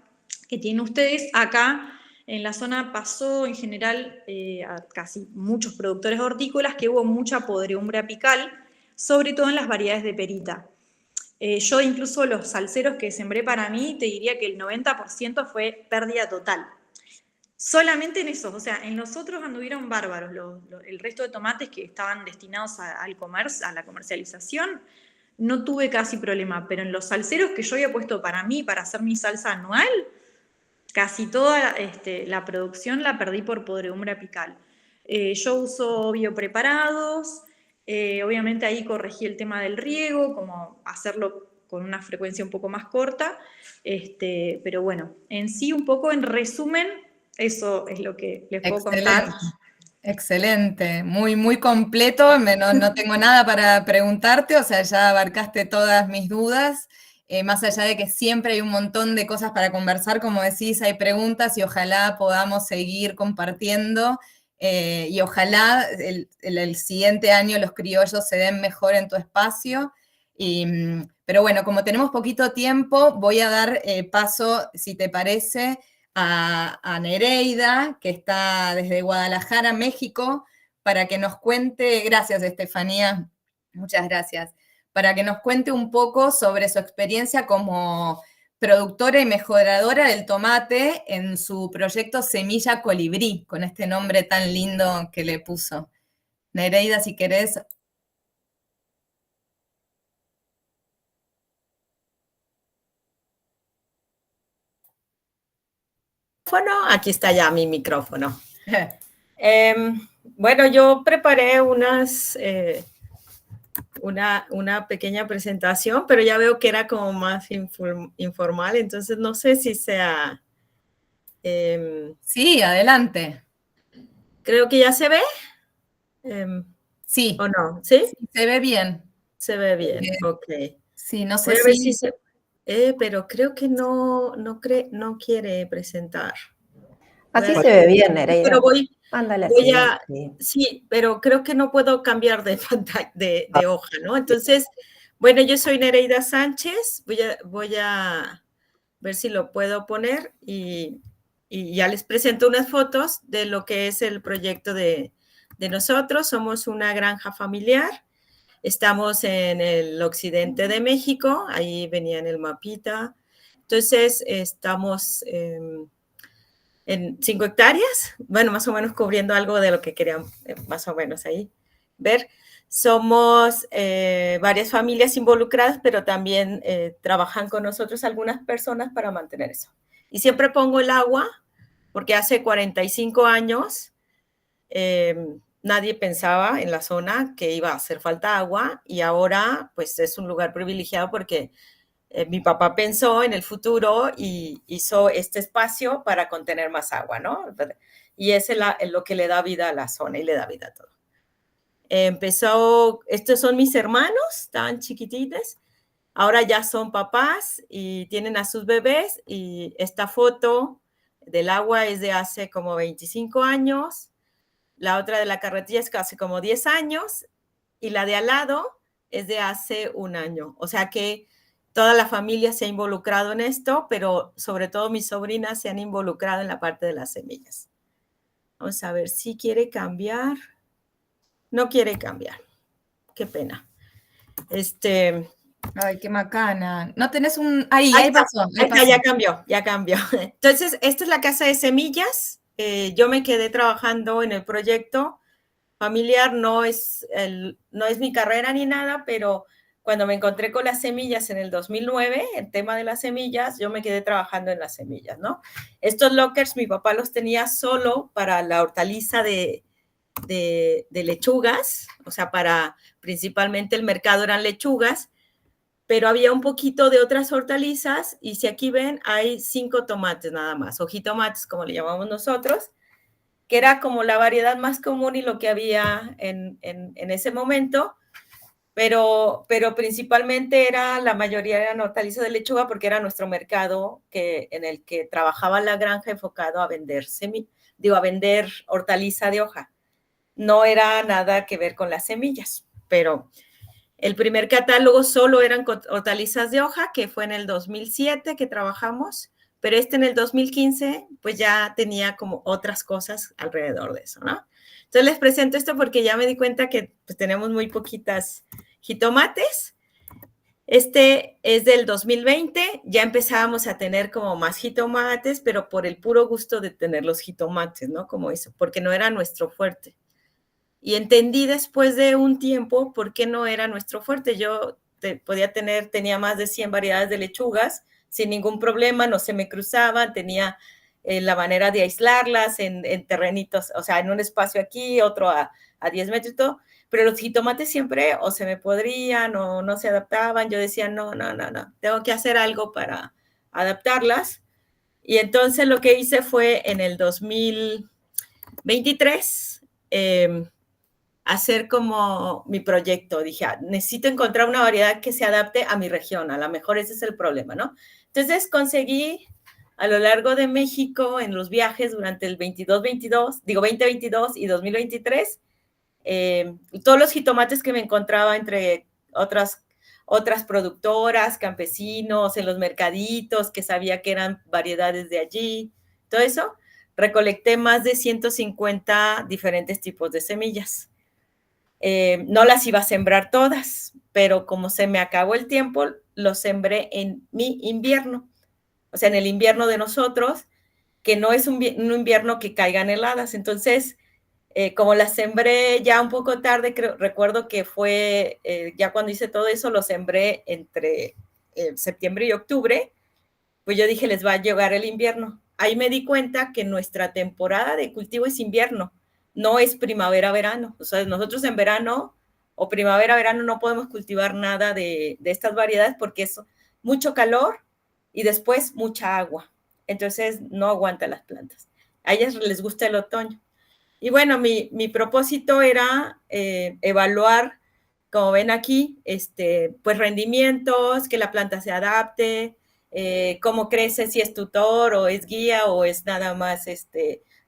que tienen ustedes. Acá en la zona pasó en general a casi muchos productores hortícolas que hubo mucha podredumbre apical, sobre todo en las variedades de perita. Yo incluso los salseros que sembré para mí, te diría que el 90% fue pérdida total. Solamente en esos, o sea, en los otros anduvieron bárbaros. El resto de tomates que estaban destinados a la comercialización, no tuve casi problema, pero en los salseros que yo había puesto para mí, para hacer mi salsa anual, casi toda la producción la perdí por podredumbre apical. Yo uso biopreparados, obviamente ahí corregí el tema del riego, como hacerlo con una frecuencia un poco más corta, pero bueno, en sí un poco en resumen, eso es lo que les puedo contar. Excelente, muy completo, no tengo nada para preguntarte, o sea, ya abarcaste todas mis dudas, más allá de que siempre hay un montón de cosas para conversar, como decís, hay preguntas y ojalá podamos seguir compartiendo, y ojalá el siguiente año los criollos se den mejor en tu espacio. Pero bueno, como tenemos poquito tiempo, voy a dar paso, si te parece, a Nereida, que está desde Guadalajara, México, para que nos cuente, gracias Estefanía, muchas gracias, para que nos cuente un poco sobre su experiencia como productora y mejoradora del tomate en su proyecto Semilla Colibrí, con este nombre tan lindo que le puso. Nereida, si querés. Aquí está ya mi micrófono. Bueno, yo preparé una pequeña presentación, pero ya veo que era como más informal, entonces no sé si sea... Sí, adelante. Creo que ya se ve. Sí. ¿O no? ¿Sí? Sí, se ve bien. Se ve bien, ok. Sí, no sé Voy a ver si se... pero creo que no quiere presentar. Así se ve bien, Nereida. Pero Ándale, sí, pero creo que no puedo cambiar de pantalla, de hoja, ¿no? Entonces, bueno, yo soy Nereida Sánchez, voy a ver si lo puedo poner y ya les presento unas fotos de lo que es el proyecto de nosotros. Somos una granja familiar, estamos en el occidente de México, ahí venía en el mapita. Entonces, estamos... en 5 hectáreas, bueno, más o menos cubriendo algo de lo que querían, más o menos ahí. ver. Somos varias familias involucradas, pero también trabajan con nosotros algunas personas para mantener eso. Y siempre pongo el agua, porque hace 45 años nadie pensaba en la zona que iba a hacer falta agua, y ahora pues es un lugar privilegiado porque mi papá pensó en el futuro y hizo este espacio para contener más agua, ¿no? Y es lo que le da vida a la zona y le da vida a todo. Estos son mis hermanos, estaban chiquititos, ahora ya son papás y tienen a sus bebés, y esta foto del agua es de hace como 25 años, la otra de la carretilla es hace como 10 años, y la de al lado es de hace un año. O sea que toda la familia se ha involucrado en esto, pero sobre todo mis sobrinas se han involucrado en la parte de las semillas. Vamos a ver si quiere cambiar. No quiere cambiar. Qué pena. Ay, qué macana. No tenés un... Ahí pasó. Ya cambió. Entonces, esta es la casa de semillas. Yo me quedé trabajando en el proyecto familiar. No es mi carrera ni nada, pero cuando me encontré con las semillas en el 2009, el tema de las semillas, yo me quedé trabajando en las semillas, ¿no? Estos lockers mi papá los tenía solo para la hortaliza de lechugas, o sea, principalmente el mercado eran lechugas, pero había un poquito de otras hortalizas, y si aquí ven, hay 5 tomates nada más, ojitomates, como le llamamos nosotros, que era como la variedad más común y lo que había en ese momento, pero principalmente la mayoría eran hortalizas de lechuga, porque era nuestro mercado en el que trabajaba la granja enfocado a vender a vender hortaliza de hoja. No era nada que ver con las semillas, pero el primer catálogo solo eran hortalizas de hoja, que fue en el 2007 que trabajamos, pero en el 2015 pues ya tenía como otras cosas alrededor de eso, ¿no? Entonces les presento esto porque ya me di cuenta que pues, tenemos muy poquitas jitomates. Este es del 2020, ya empezábamos a tener como más jitomates, pero por el puro gusto de tener los jitomates, ¿no? Como eso, porque no era nuestro fuerte. Y entendí después de un tiempo por qué no era nuestro fuerte. Yo tenía más de 100 variedades de lechugas sin ningún problema, no se me cruzaban, tenía la manera de aislarlas en terrenitos, o sea, en un espacio aquí, otro a 10 metros y todo, pero los jitomates siempre o se me podrían o no se adaptaban. Yo decía, no, tengo que hacer algo para adaptarlas. Y entonces lo que hice fue en el 2023, hacer como mi proyecto. Dije, necesito encontrar una variedad que se adapte a mi región. A lo mejor ese es el problema, ¿no? Entonces conseguí a lo largo de México en los viajes durante el 2022 y 2023, todos los jitomates que me encontraba entre otras productoras, campesinos, en los mercaditos, que sabía que eran variedades de allí, todo eso, recolecté más de 150 diferentes tipos de semillas. No las iba a sembrar todas, pero como se me acabó el tiempo, los sembré en mi invierno, o sea, en el invierno de nosotros, que no es un invierno que caigan heladas. Entonces, como las sembré ya un poco tarde, recuerdo que fue, ya cuando hice todo eso, lo sembré entre septiembre y octubre, pues yo dije, les va a llegar el invierno. Ahí me di cuenta que nuestra temporada de cultivo es invierno, no es primavera-verano. O sea, nosotros en verano o primavera-verano no podemos cultivar nada de estas variedades porque es mucho calor y después mucha agua. Entonces no aguantan las plantas. A ellas les gusta el otoño. Y bueno, mi propósito era evaluar, como ven aquí, pues rendimientos, que la planta se adapte, cómo crece, si es tutor o es guía o es nada más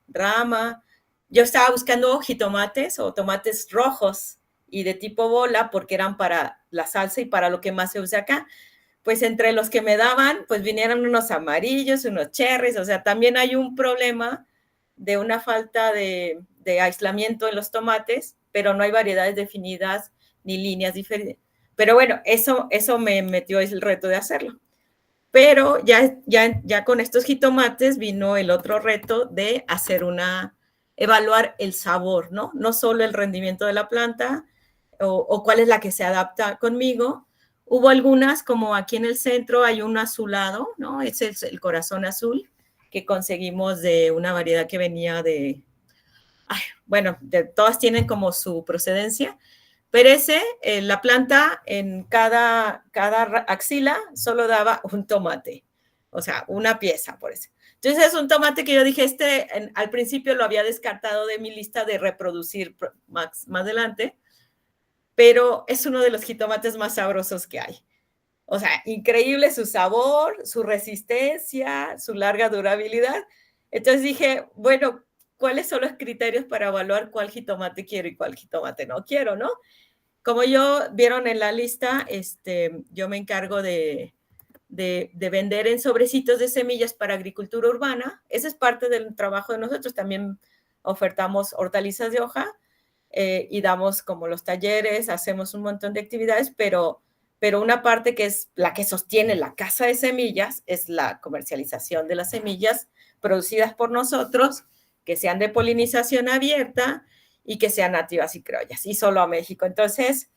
rama. Yo estaba buscando jitomates o tomates rojos y de tipo bola porque eran para la salsa y para lo que más se usa acá. Pues entre los que me daban, pues vinieron unos amarillos, unos cherries, o sea, también hay un problema de una falta de aislamiento en los tomates, pero no hay variedades definidas ni líneas diferentes. Pero bueno, eso me metió el reto de hacerlo. Pero ya con estos jitomates vino el otro reto de hacer una evaluar el sabor, ¿no? No solo el rendimiento de la planta o cuál es la que se adapta conmigo. Hubo algunas, como aquí en el centro hay un azulado, ¿no? Ese es el corazón azul que conseguimos de una variedad que venía de, bueno, todas tienen como su procedencia, pero ese, la planta en cada axila solo daba un tomate, o sea, una pieza por eso. Entonces es un tomate que yo dije, al principio lo había descartado de mi lista de reproducir más adelante, pero es uno de los jitomates más sabrosos que hay. O sea, increíble su sabor, su resistencia, su larga durabilidad. Entonces dije, bueno, ¿cuáles son los criterios para evaluar cuál jitomate quiero y cuál jitomate no quiero, no? Como vieron en la lista, yo me encargo de vender en sobrecitos de semillas para agricultura urbana. Ese es parte del trabajo de nosotros. También ofertamos hortalizas de hoja y damos como los talleres, hacemos un montón de actividades, pero una parte que es la que sostiene la casa de semillas es la comercialización de las semillas producidas por nosotros, que sean de polinización abierta y que sean nativas y criollas, y solo a México. Entonces,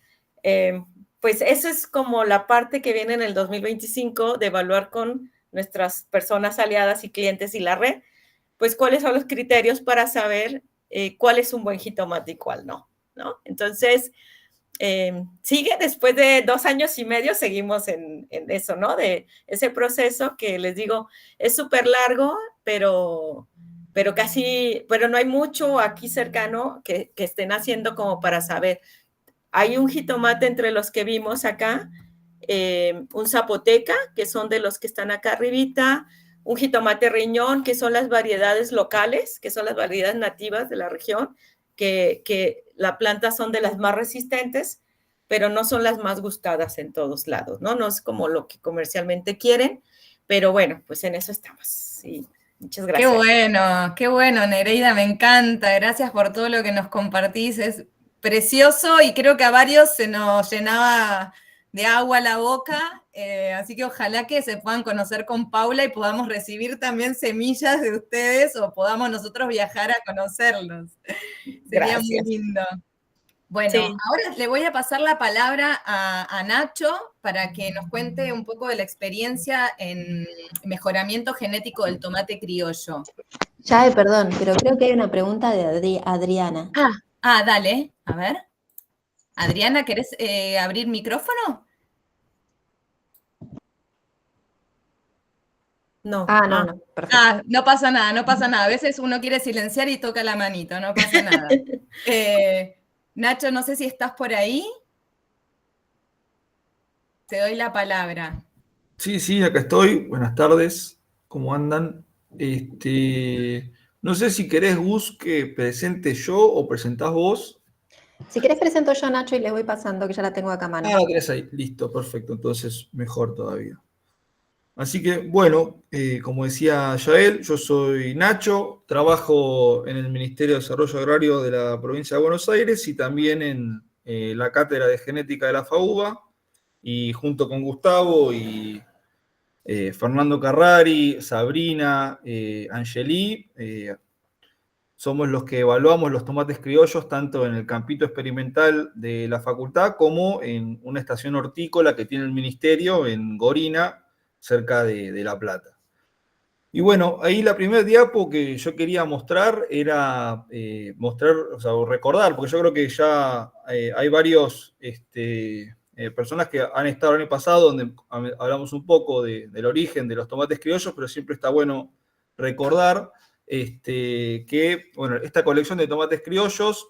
pues esa es como la parte que viene en el 2025 de evaluar con nuestras personas aliadas y clientes y la red, pues cuáles son los criterios para saber cuál es un buen jitomate y cuál no, ¿no? Entonces, sigue después de 2 años y medio, seguimos en eso, ¿no? De ese proceso que les digo, es súper largo, pero no hay mucho aquí cercano que estén haciendo como para saber. Hay un jitomate entre los que vimos acá, un zapoteca, que son de los que están acá arribita, un jitomate riñón, que son las variedades locales, que son las variedades nativas de la región, que la planta son de las más resistentes, pero no son las más gustadas en todos lados, ¿no? No es como lo que comercialmente quieren, pero bueno, pues en eso estamos. Sí, muchas gracias. Qué bueno, Nereida, me encanta. Gracias por todo lo que nos compartís. Es precioso y creo que a varios se nos llenaba de agua la boca, así que ojalá que se puedan conocer con Paula y podamos recibir también semillas de ustedes o podamos nosotros viajar a conocerlos. Sería muy lindo. Bueno, sí. Ahora le voy a pasar la palabra a Nacho para que nos cuente un poco de la experiencia en mejoramiento genético del tomate criollo. Ya, perdón, pero creo que hay una pregunta de Adriana. Dale, a ver. Adriana, ¿querés abrir micrófono? No. No, perfecto. No pasa nada. A veces uno quiere silenciar y toca la manito, no pasa nada. Nacho, no sé si estás por ahí. Te doy la palabra. Sí, acá estoy. Buenas tardes. ¿Cómo andan? No sé si querés, Gus, que presente yo o presentás vos. Si querés presento yo, Nacho, y les voy pasando, que ya la tengo acá a mano. La tenés ahí. Listo, perfecto. Entonces, mejor todavía. Así que, bueno, como decía Yael, yo soy Nacho, trabajo en el Ministerio de Desarrollo Agrario de la provincia de Buenos Aires y también en la Cátedra de Genética de la FAUBA, y junto con Gustavo y Fernando Carrari, Sabrina, Angeli, somos los que evaluamos los tomates criollos tanto en el campito experimental de la facultad como en una estación hortícola que tiene el ministerio en Gorina, cerca de La Plata. Y bueno, ahí la primera diapo que yo quería mostrar era recordar, porque yo creo que ya hay varios personas que han estado el año pasado donde hablamos un poco del origen de los tomates criollos, pero siempre está bueno recordar que bueno, esta colección de tomates criollos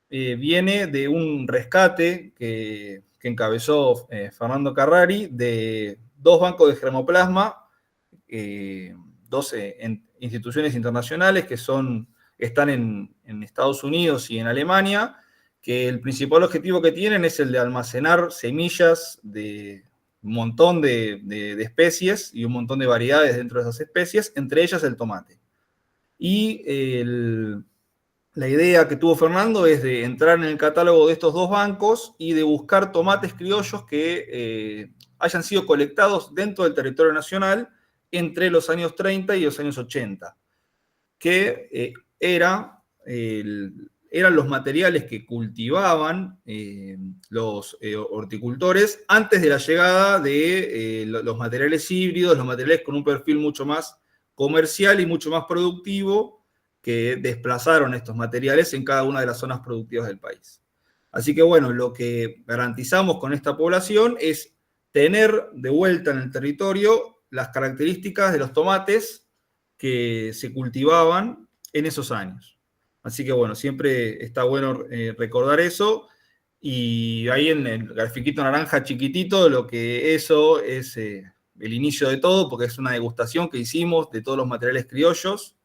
viene de un rescate que encabezó Fernando Carrari de 2 bancos de germoplasma, 12 instituciones internacionales que están en Estados Unidos y en Alemania, que el principal objetivo que tienen es el de almacenar semillas de un montón de especies y un montón de variedades dentro de esas especies, entre ellas el tomate. Y la idea que tuvo Fernando es de entrar en el catálogo de estos 2 bancos y de buscar tomates criollos que hayan sido colectados dentro del territorio nacional entre los años 30 y los años 80, que era eran los materiales que cultivaban los horticultores antes de la llegada de los materiales híbridos, los materiales con un perfil mucho más comercial y mucho más productivo, que desplazaron estos materiales en cada una de las zonas productivas del país. Así que bueno, lo que garantizamos con esta población es tener de vuelta en el territorio las características de los tomates que se cultivaban en esos años. Así que bueno, siempre está bueno recordar eso. Y ahí en el grafiquito naranja chiquitito, lo que eso es el inicio de todo, porque es una degustación que hicimos de todos los materiales criollos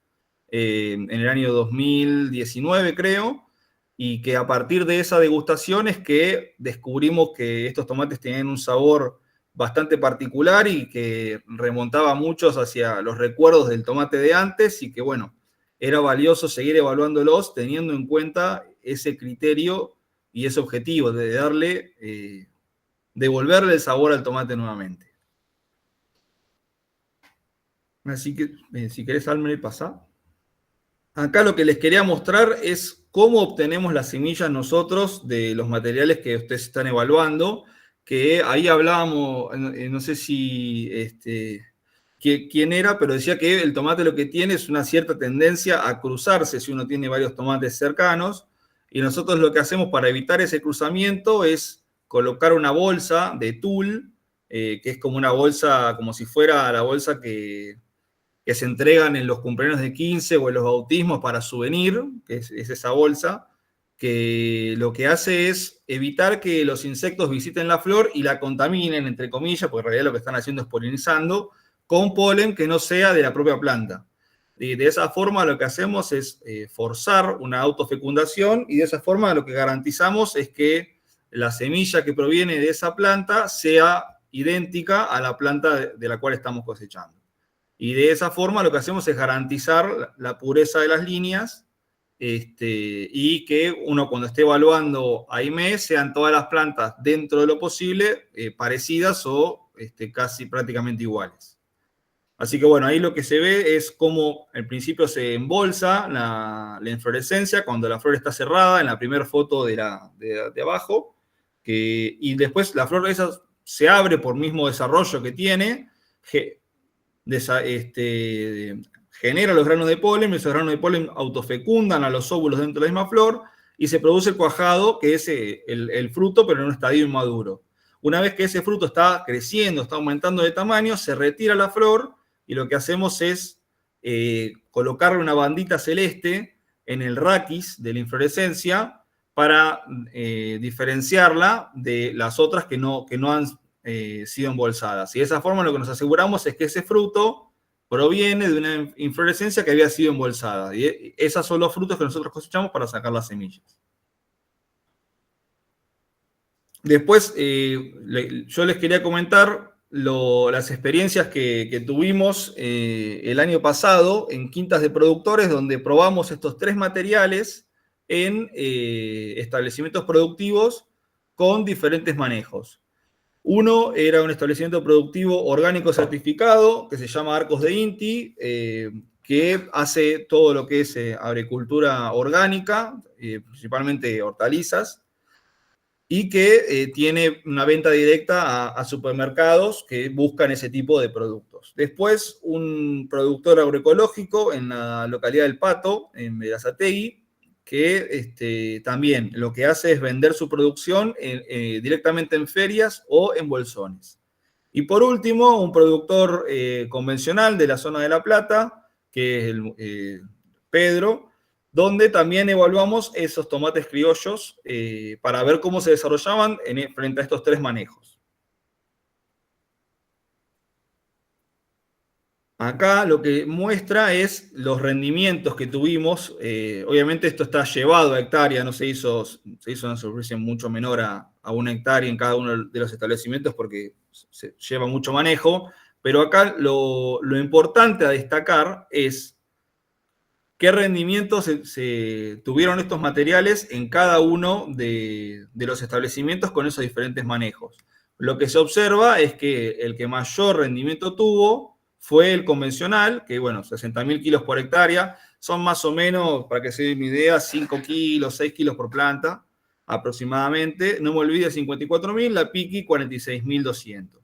en el año 2019, creo, y que a partir de esa degustación es que descubrimos que estos tomates tenían un sabor bastante particular y que remontaba a muchos hacia los recuerdos del tomate de antes, y que bueno, era valioso seguir evaluándolos teniendo en cuenta ese criterio y ese objetivo de darle, devolverle el sabor al tomate nuevamente. Así que, si querés, Almer, pasá. Acá lo que les quería mostrar es cómo obtenemos las semillas nosotros de los materiales que ustedes están evaluando, que ahí hablábamos, no sé si quién era, pero decía que el tomate lo que tiene es una cierta tendencia a cruzarse si uno tiene varios tomates cercanos, y nosotros lo que hacemos para evitar ese cruzamiento es colocar una bolsa de tul, que es como una bolsa, como si fuera la bolsa que se entregan en los cumpleaños de 15 o en los bautismos para souvenir, que es esa bolsa, que lo que hace es evitar que los insectos visiten la flor y la contaminen, entre comillas, porque en realidad lo que están haciendo es polinizando, con polen que no sea de la propia planta. Y de esa forma lo que hacemos es forzar una autofecundación, y de esa forma lo que garantizamos es que la semilla que proviene de esa planta sea idéntica a la planta de la cual estamos cosechando. Y de esa forma lo que hacemos es garantizar la pureza de las líneas, y que uno, cuando esté evaluando AIME, sean todas las plantas dentro de lo posible parecidas o casi prácticamente iguales. Así que bueno, ahí lo que se ve es cómo al principio se embolsa la inflorescencia cuando la flor está cerrada, en la primera foto de abajo, y después la flor esa se abre por mismo desarrollo que tiene, genera los granos de polen, esos granos de polen autofecundan a los óvulos dentro de la misma flor, y se produce el cuajado, que es el fruto, pero en un estadio inmaduro. Una vez que ese fruto está creciendo, está aumentando de tamaño, se retira la flor, y lo que hacemos es colocarle una bandita celeste en el raquis de la inflorescencia para diferenciarla de las otras que no han sido embolsadas. Y de esa forma lo que nos aseguramos es que ese fruto proviene de una inflorescencia que había sido embolsada. Y esos son los frutos que nosotros cosechamos para sacar las semillas. Después, yo les quería comentar las experiencias que tuvimos el año pasado en quintas de productores, donde probamos estos 3 materiales en establecimientos productivos con diferentes manejos. Uno era un establecimiento productivo orgánico certificado, que se llama Arcos de Inti, que hace todo lo que es agricultura orgánica, principalmente hortalizas, y que tiene una venta directa a supermercados que buscan ese tipo de productos. Después, un productor agroecológico en la localidad del Pato, en Berazategui, que también lo que hace es vender su producción directamente en ferias o en bolsones. Y por último, un productor convencional de la zona de La Plata, que es Pedro, donde también evaluamos esos tomates criollos para ver cómo se desarrollaban frente a estos 3 manejos. Acá lo que muestra es los rendimientos que tuvimos. Obviamente esto está llevado a hectárea, no se hizo una superficie mucho menor a 1 hectárea en cada uno de los establecimientos porque se lleva mucho manejo, pero acá lo importante a destacar es qué rendimientos se tuvieron estos materiales en cada uno de los establecimientos con esos diferentes manejos. Lo que se observa es que el que mayor rendimiento tuvo fue el convencional, que bueno, 60.000 kilos por hectárea. son más o menos, para que se den una idea, 5 kilos, 6 kilos por planta aproximadamente. No me olvide 54.000, la Piqui 46.200.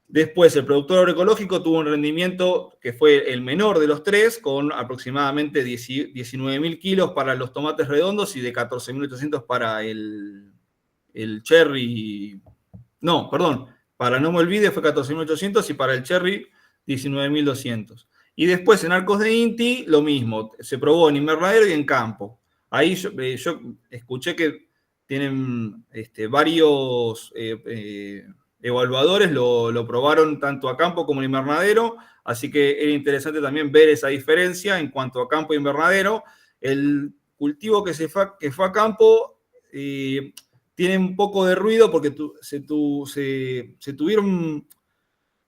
Después, el productor agroecológico tuvo un rendimiento que fue el menor de los tres, con aproximadamente 19.000 kilos para los tomates redondos y de 14.800 para el cherry. No, perdón, para No Me Olvide fue 14.800 y para el cherry 19.200. Y después en Arcos de Inti, lo mismo, se probó en invernadero y en campo. Ahí yo escuché que tienen varios evaluadores, lo probaron tanto a campo como en invernadero, así que era interesante también ver esa diferencia en cuanto a campo e invernadero. El cultivo que fue a campo tiene un poco de ruido porque se tuvieron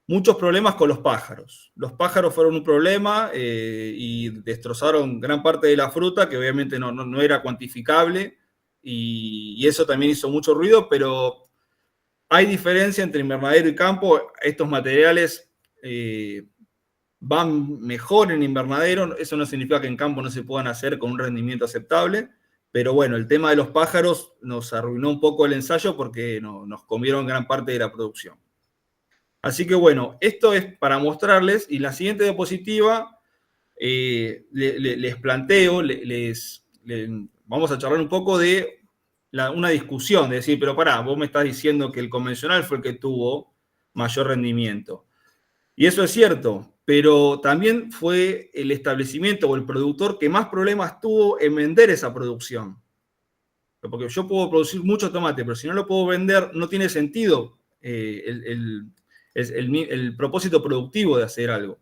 muchos problemas con los pájaros. Los pájaros fueron un problema y destrozaron gran parte de la fruta, que obviamente no era cuantificable, y eso también hizo mucho ruido, pero hay diferencia entre invernadero y campo. Estos materiales van mejor en invernadero. Eso no significa que en campo no se puedan hacer con un rendimiento aceptable, pero bueno, el tema de los pájaros nos arruinó un poco el ensayo porque nos comieron gran parte de la producción. Así que bueno, esto es para mostrarles, y la siguiente diapositiva les planteo, vamos a charlar un poco de una discusión, de decir, pero pará, vos me estás diciendo que el convencional fue el que tuvo mayor rendimiento. Y eso es cierto, pero también fue el establecimiento o el productor que más problemas tuvo en vender esa producción. Porque yo puedo producir mucho tomate, pero si no lo puedo vender, no tiene sentido el propósito productivo de hacer algo.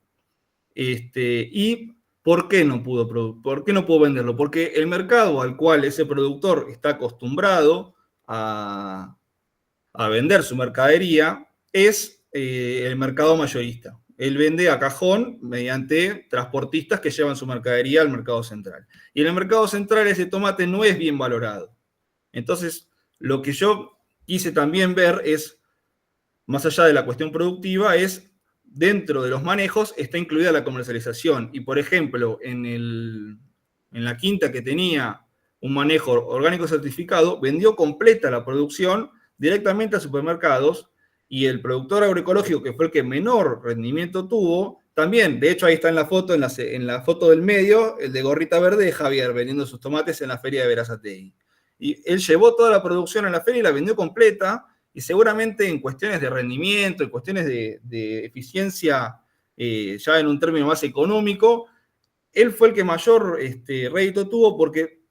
Y ¿por qué no pudo venderlo? Porque el mercado al cual ese productor está acostumbrado a vender su mercadería es el mercado mayorista. Él vende a cajón mediante transportistas que llevan su mercadería al mercado central. Y en el mercado central ese tomate no es bien valorado. Entonces, lo que yo quise también ver es, más allá de la cuestión productiva, es dentro de los manejos está incluida la comercialización. Y, por ejemplo, en la quinta que tenía un manejo orgánico certificado, vendió completa la producción directamente a supermercados, y el productor agroecológico, que fue el que menor rendimiento tuvo, también, de hecho ahí está en la foto, en la foto del medio, el de gorrita verde de Javier, vendiendo sus tomates en la feria de Berazategui. Y él llevó toda la producción a la feria y la vendió completa, y seguramente en cuestiones de rendimiento, en cuestiones de eficiencia, ya en un término más económico, él fue el que mayor rédito tuvo porque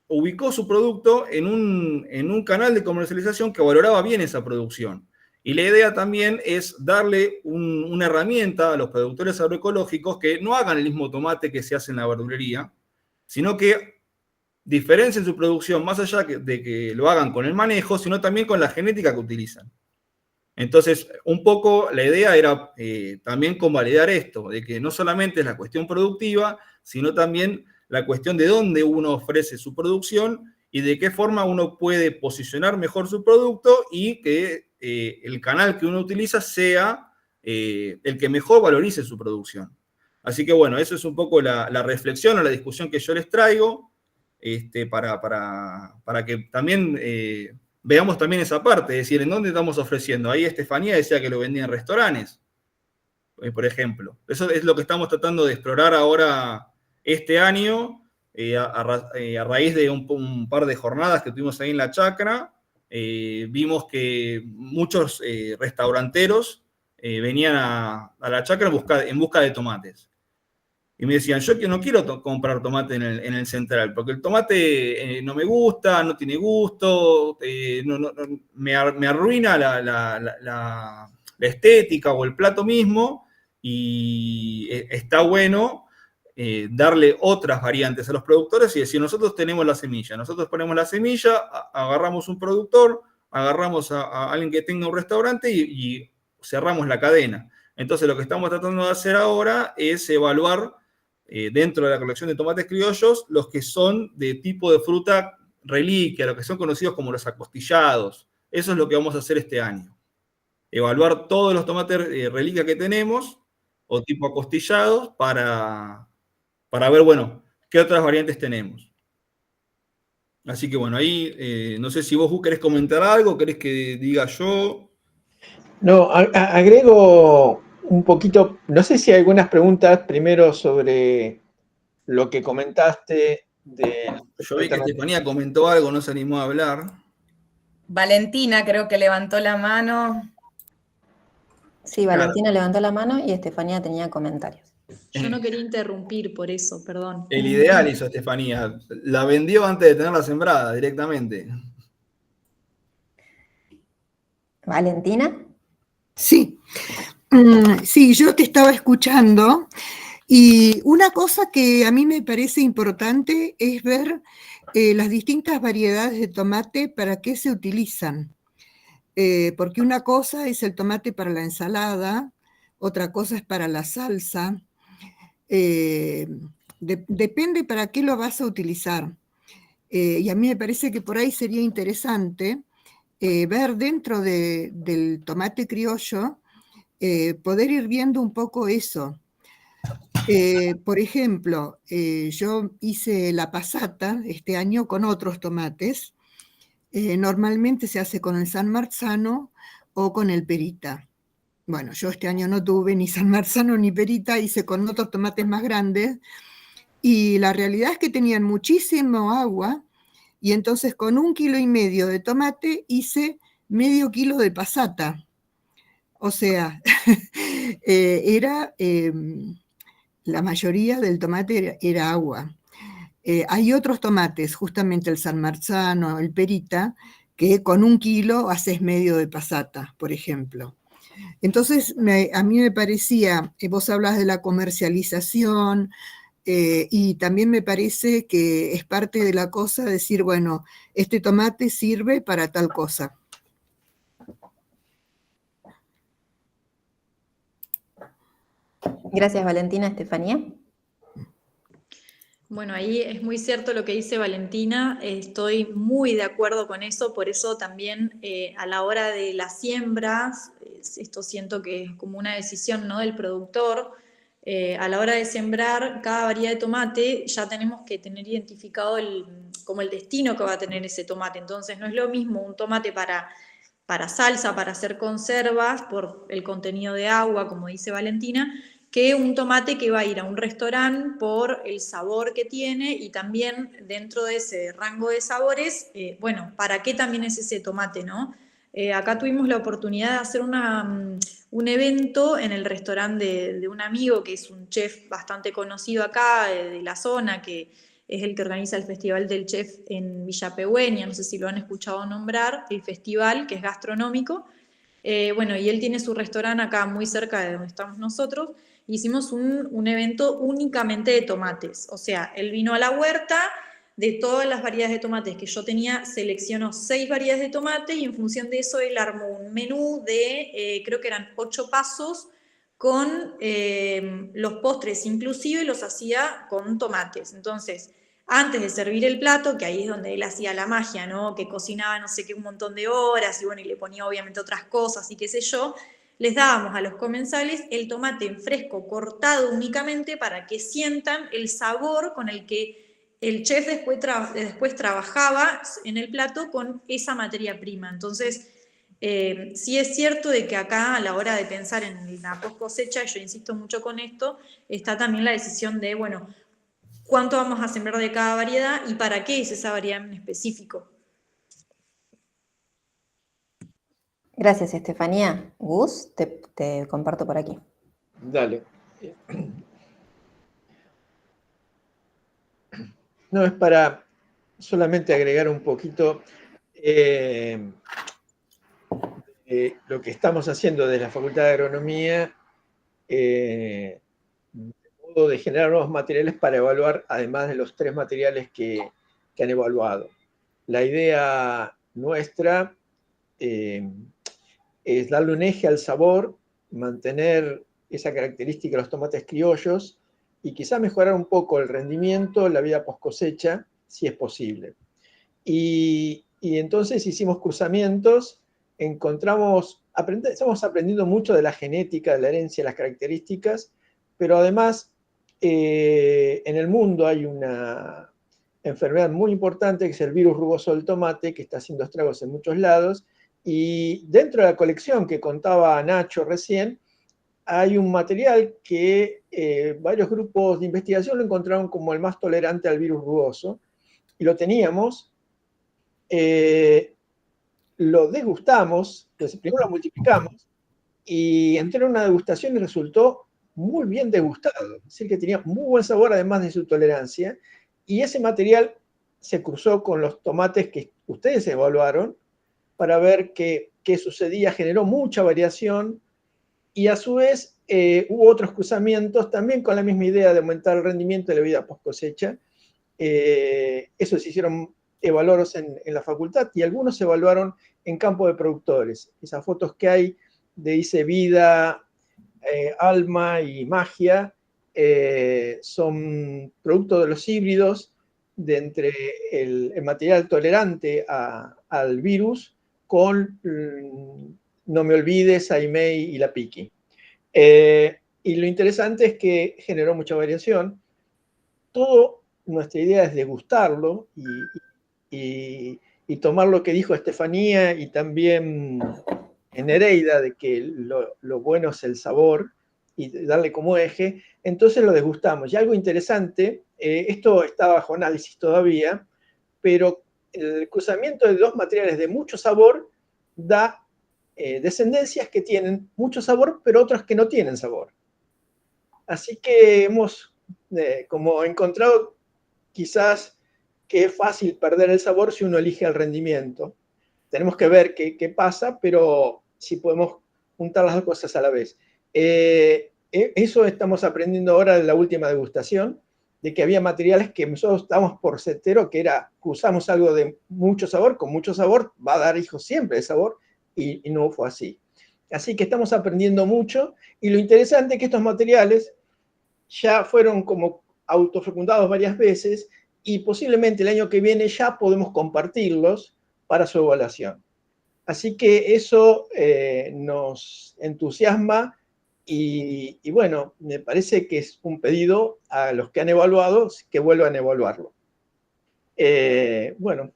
ubicó su producto en un canal de comercialización que valoraba bien esa producción. Y la idea también es darle una herramienta a los productores agroecológicos que no hagan el mismo tomate que se hace en la verdulería, sino que diferencien su producción más allá de que lo hagan con el manejo, sino también con la genética que utilizan. Entonces, un poco la idea era también convalidar esto, de que no solamente es la cuestión productiva, sino también la cuestión de dónde uno ofrece su producción y de qué forma uno puede posicionar mejor su producto y que el canal que uno utiliza sea el que mejor valorice su producción. Así que bueno, eso es un poco la reflexión o la discusión que yo les traigo para que también veamos también esa parte, es decir, ¿en dónde estamos ofreciendo? Ahí Estefanía decía que lo vendía en restaurantes, por ejemplo. Eso es lo que estamos tratando de explorar ahora este año, a raíz de un par de jornadas que tuvimos ahí en la chacra. Vimos que muchos restauranteros venían a la chacra en busca de tomates. Y me decían, yo que no quiero comprar tomate en el central, porque el tomate no me gusta, no tiene gusto, me arruina la estética o el plato mismo, y está bueno darle otras variantes a los productores y decir, nosotros tenemos la semilla, nosotros ponemos la semilla, agarramos un productor, agarramos a alguien que tenga un restaurante y cerramos la cadena. Entonces lo que estamos tratando de hacer ahora es evaluar dentro de la colección de tomates criollos los que son de tipo de fruta reliquia, los que son conocidos como los acostillados. Eso es lo que vamos a hacer este año. Evaluar todos los tomates reliquia que tenemos o tipo acostillados para para ver, bueno, qué otras variantes tenemos. Así que bueno, ahí no sé si vos querés comentar algo, querés que diga yo. No, agrego un poquito, no sé si hay algunas preguntas primero sobre lo que comentaste de... Yo vi que Estefanía comentó algo, no se animó a hablar. Valentina creo que levantó la mano. Sí, Valentina levantó la mano y Estefanía tenía comentarios. Yo no quería interrumpir por eso, perdón. El ideal hizo Estefanía. La vendió antes de tenerla sembrada directamente. ¿Valentina? Sí. Sí, yo te estaba escuchando y una cosa que a mí me parece importante es ver las distintas variedades de tomate, para qué se utilizan. Porque una cosa es el tomate para la ensalada, otra cosa es para la salsa. Depende para qué lo vas a utilizar. Y a mí me parece que por ahí sería interesante ver dentro del tomate criollo, poder ir viendo un poco eso. Por ejemplo, yo hice la passata este año con otros tomates. Normalmente se hace con el San Marzano o con el Perita. Bueno, yo este año no tuve ni San Marzano ni Perita, hice con otros tomates más grandes, y la realidad es que tenían muchísimo agua, y entonces con 1,5 kilos de tomate hice medio kilo de passata. O sea, la mayoría del tomate era agua. Hay otros tomates, justamente el San Marzano, el Perita, que con 1 kilo haces medio de passata, por ejemplo. Entonces, a mí me parecía, vos hablas de la comercialización, y también me parece que es parte de la cosa decir, bueno, este tomate sirve para tal cosa. Gracias, Valentina. Estefanía. Bueno, ahí es muy cierto lo que dice Valentina, estoy muy de acuerdo con eso, por eso también a la hora de las siembras, esto siento que es como una decisión, ¿no?, del productor. A la hora de sembrar cada variedad de tomate ya tenemos que tener identificado como el destino que va a tener ese tomate. Entonces no es lo mismo un tomate para salsa, para hacer conservas, por el contenido de agua, como dice Valentina, que un tomate que va a ir a un restaurante por el sabor que tiene, y también dentro de ese rango de sabores, bueno, ¿para qué también es ese tomate, no? Acá tuvimos la oportunidad de hacer un evento en el restaurante de un amigo que es un chef bastante conocido acá, de la zona, que es el que organiza el Festival del Chef en Villa Peueña, no sé si lo han escuchado nombrar, el festival que es gastronómico. Bueno, y él tiene su restaurante acá muy cerca de donde estamos nosotros. Hicimos un evento únicamente de tomates, o sea, él vino a la huerta, de todas las variedades de tomates que yo tenía, seleccionó 6 variedades de tomate, y en función de eso él armó un menú de, creo que eran 8 pasos, con los postres inclusive los hacía con tomates. Entonces, antes de servir el plato, que ahí es donde él hacía la magia, ¿no?, que cocinaba no sé qué un montón de horas, y bueno, y le ponía obviamente otras cosas y qué sé yo, les dábamos a los comensales el tomate en fresco cortado únicamente para que sientan el sabor con el que el chef después trabajaba en el plato con esa materia prima. Entonces, sí es cierto de que acá a la hora de pensar en la post cosecha, y yo insisto mucho con esto, está también la decisión de, bueno, cuánto vamos a sembrar de cada variedad y para qué es esa variedad en específico. Gracias, Estefanía. Gus, te comparto por aquí. Dale. No, es para solamente agregar un poquito lo que estamos haciendo desde la Facultad de Agronomía, de modo de generar nuevos materiales para evaluar, además de los 3 materiales que han evaluado. La idea nuestra es darle un eje al sabor, mantener esa característica de los tomates criollos, y quizá mejorar un poco el rendimiento, la vida post cosecha, si es posible. Y entonces hicimos cruzamientos, estamos aprendiendo mucho de la genética, de la herencia, de las características, pero además en el mundo hay una enfermedad muy importante que es el virus rugoso del tomate, que está haciendo estragos en muchos lados, y dentro de la colección que contaba Nacho recién, hay un material que varios grupos de investigación lo encontraron como el más tolerante al virus rugoso, y lo teníamos, lo degustamos, entonces primero lo multiplicamos, y entré en una degustación y resultó muy bien degustado, es decir, que tenía muy buen sabor además de su tolerancia, y ese material se cruzó con los tomates que ustedes evaluaron para ver qué sucedía, generó mucha variación, y a su vez hubo otros cruzamientos también con la misma idea de aumentar el rendimiento de la vida post cosecha. Eso se hicieron evaluados en la facultad y algunos se evaluaron en campo de productores. Esas fotos que hay de Dice Vida, Alma y Magia son producto de los híbridos de entre el material tolerante al virus con No Me Olvides, Aimei y La Piqui. Y lo interesante es que generó mucha variación. Todo nuestra idea es degustarlo y tomar lo que dijo Estefanía y también Nereida, de que lo bueno es el sabor y darle como eje, entonces lo degustamos. Y algo interesante, esto está bajo análisis todavía, pero el cruzamiento de dos materiales de mucho sabor da descendencias que tienen mucho sabor, pero otras que no tienen sabor. Así que hemos como encontrado quizás que es fácil perder el sabor si uno elige el rendimiento. Tenemos que ver qué pasa, pero si podemos juntar las dos cosas a la vez. Eso estamos aprendiendo ahora de la última degustación, de que había materiales que nosotros estábamos por certero, que era, usamos algo de mucho sabor, con mucho sabor va a dar hijos siempre de sabor, y no fue así. Así que estamos aprendiendo mucho, y lo interesante es que estos materiales ya fueron como autofecundados varias veces, y posiblemente el año que viene ya podemos compartirlos para su evaluación. Así que eso nos entusiasma y bueno, me parece que es un pedido a los que han evaluado que vuelvan a evaluarlo. Bueno,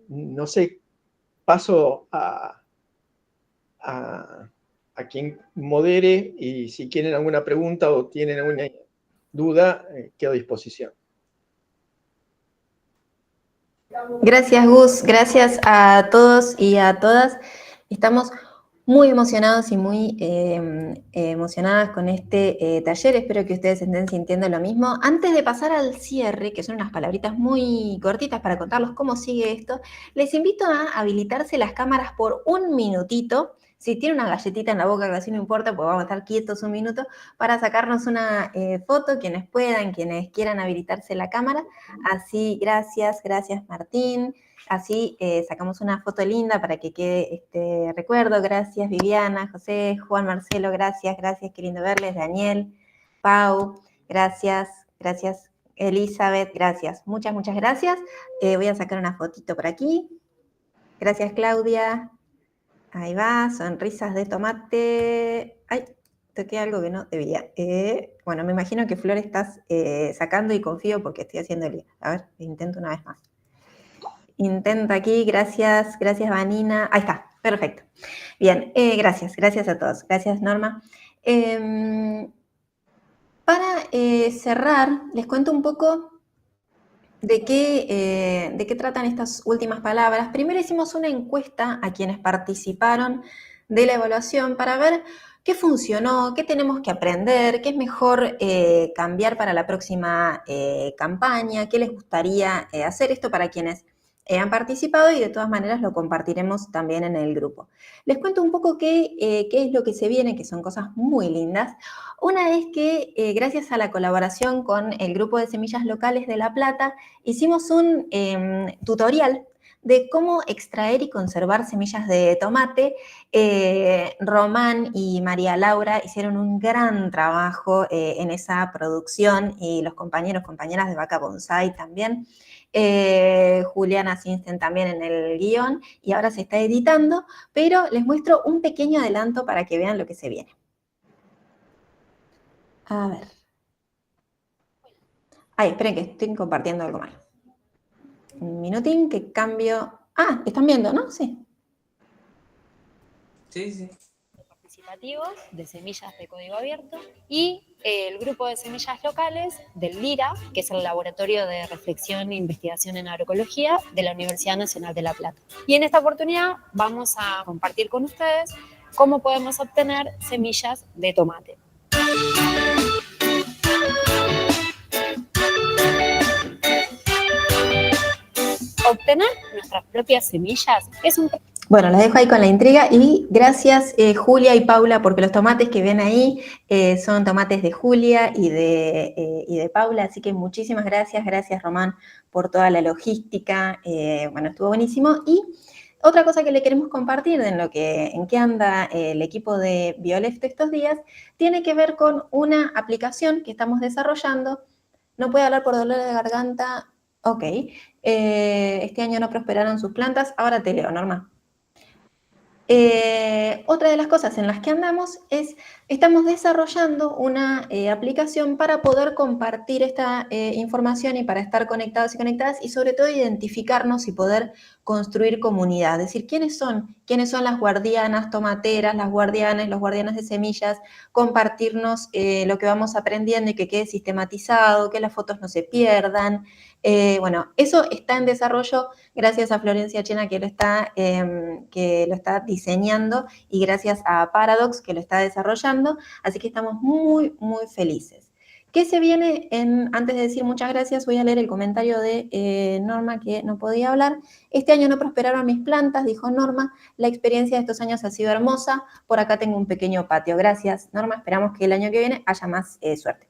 no sé, paso a quien modere y si quieren alguna pregunta o tienen alguna duda, quedo a disposición. Gracias, Gus. Gracias a todos y a todas. Estamos muy emocionados y muy emocionadas con este taller. Espero que ustedes estén sintiendo lo mismo. Antes de pasar al cierre, que son unas palabritas muy cortitas para contarlos cómo sigue esto, les invito a habilitarse las cámaras por un minutito. Si tienen una galletita en la boca, que así no importa, pues vamos a estar quietos un minuto para sacarnos una foto, quienes puedan, quienes quieran habilitarse la cámara. Así, gracias Martín. Así sacamos una foto linda para que quede este recuerdo. Gracias Viviana, José, Juan, Marcelo, gracias, qué lindo verles. Daniel, Pau, gracias Elizabeth, gracias. Muchas gracias. Voy a sacar una fotito por aquí. Gracias Claudia. Ahí va, sonrisas de tomate. Ay, toqué algo que no debía. Bueno, me imagino que Flor estás sacando y confío porque estoy haciendo el... A ver, intento una vez más. Intento aquí, gracias Vanina. Ahí está, perfecto. Bien, gracias a todos. Gracias, Norma. Para cerrar, les cuento un poco de qué tratan estas últimas palabras. Primero hicimos una encuesta a quienes participaron de la evaluación para ver qué funcionó, qué tenemos que aprender, qué es mejor cambiar para la próxima campaña, qué les gustaría hacer. Esto para quienes han participado y de todas maneras lo compartiremos también en el grupo. Les cuento un poco qué es lo que se viene, que son cosas muy lindas. Una es que gracias a la colaboración con el grupo de semillas locales de La Plata, hicimos un tutorial de cómo extraer y conservar semillas de tomate. Román y María Laura hicieron un gran trabajo en esa producción y los compañeras de Vaca Bonsai también. Juliana Sinsten también en el guión y ahora se está editando, pero les muestro un pequeño adelanto para que vean lo que se viene. A ver. Ay, esperen que estoy compartiendo algo mal. Un minutín que cambio. Ah, ¿están viendo, no? Sí. Sí. Participativos de semillas de código abierto y el grupo de semillas locales del LIRA, que es el Laboratorio de Reflexión e Investigación en Agroecología de la Universidad Nacional de La Plata. Y en esta oportunidad vamos a compartir con ustedes cómo podemos obtener semillas de tomate. Obtener nuestras propias semillas es un... Bueno, las dejo ahí con la intriga y gracias Julia y Paula, porque los tomates que ven ahí son tomates de Julia y de Paula, así que muchísimas gracias. Gracias, Román, por toda la logística. Bueno, estuvo buenísimo. Y otra cosa que le queremos compartir en qué anda el equipo de Bioleft estos días, tiene que ver con una aplicación que estamos desarrollando. No puede hablar por dolor de garganta. Ok. Este año no prosperaron sus plantas. Ahora te leo, Norma. Otra de las cosas en las que andamos es, estamos desarrollando una aplicación para poder compartir esta información y para estar conectados y conectadas y sobre todo identificarnos y poder construir comunidad. Es decir, ¿quiénes son las guardianas tomateras, las guardianes, los guardianes de semillas? Compartirnos lo que vamos aprendiendo y que quede sistematizado, que las fotos no se pierdan. Bueno, eso está en desarrollo gracias a Florencia Chena que lo está diseñando y gracias a Paradox que lo está desarrollando, así que estamos muy, muy felices. ¿Qué se viene? Antes de decir muchas gracias, voy a leer el comentario de Norma que no podía hablar. Este año no prosperaron mis plantas, dijo Norma. La experiencia de estos años ha sido hermosa. Por acá tengo un pequeño patio. Gracias, Norma. Esperamos que el año que viene haya más suerte.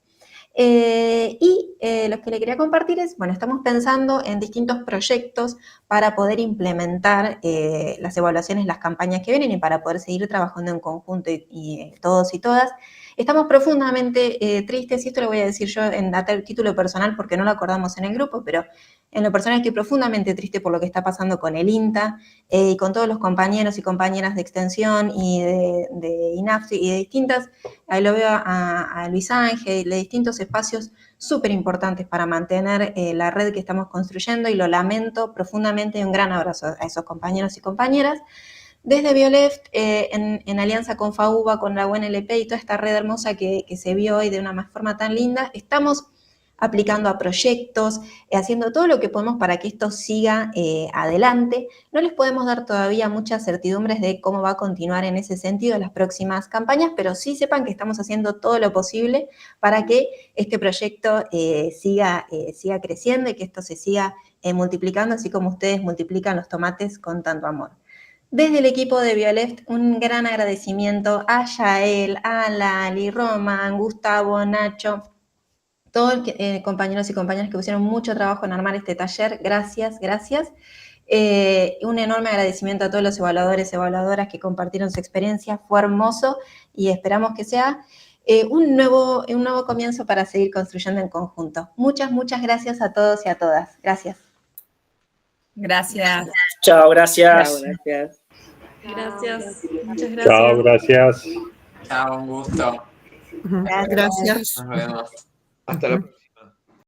Lo que le quería compartir es, bueno, estamos pensando en distintos proyectos para poder implementar las evaluaciones, las campañas que vienen y para poder seguir trabajando en conjunto y todos y todas. Estamos profundamente tristes, y esto lo voy a decir yo a título personal porque no lo acordamos en el grupo, pero en lo personal estoy profundamente triste por lo que está pasando con el INTA y con todos los compañeros y compañeras de extensión y de INAFSI y de distintas, ahí lo veo a Luis Ángel, de distintos espacios súper importantes para mantener la red que estamos construyendo y lo lamento profundamente y un gran abrazo a esos compañeros y compañeras. Desde Bioleft, en alianza con FAUBA, con la UNLP y toda esta red hermosa que se vio hoy de una forma tan linda, estamos aplicando a proyectos, haciendo todo lo que podemos para que esto siga adelante. No les podemos dar todavía muchas certidumbres de cómo va a continuar en ese sentido las próximas campañas, pero sí sepan que estamos haciendo todo lo posible para que este proyecto siga creciendo y que esto se siga multiplicando, así como ustedes multiplican los tomates con tanto amor. Desde el equipo de Bioleft, un gran agradecimiento a Yael, a Lali, Román, Gustavo, Nacho, todos compañeros y compañeras que pusieron mucho trabajo en armar este taller. Gracias, gracias. Un enorme agradecimiento a todos los evaluadores y evaluadoras que compartieron su experiencia. Fue hermoso y esperamos que sea un nuevo comienzo para seguir construyendo en conjunto. Muchas, muchas gracias a todos y a todas. Gracias. Gracias. Chao, gracias. Chao, gracias. Gracias, muchas gracias. Chao, gracias. Chao, un gusto. Gracias. Nos vemos. Hasta la próxima.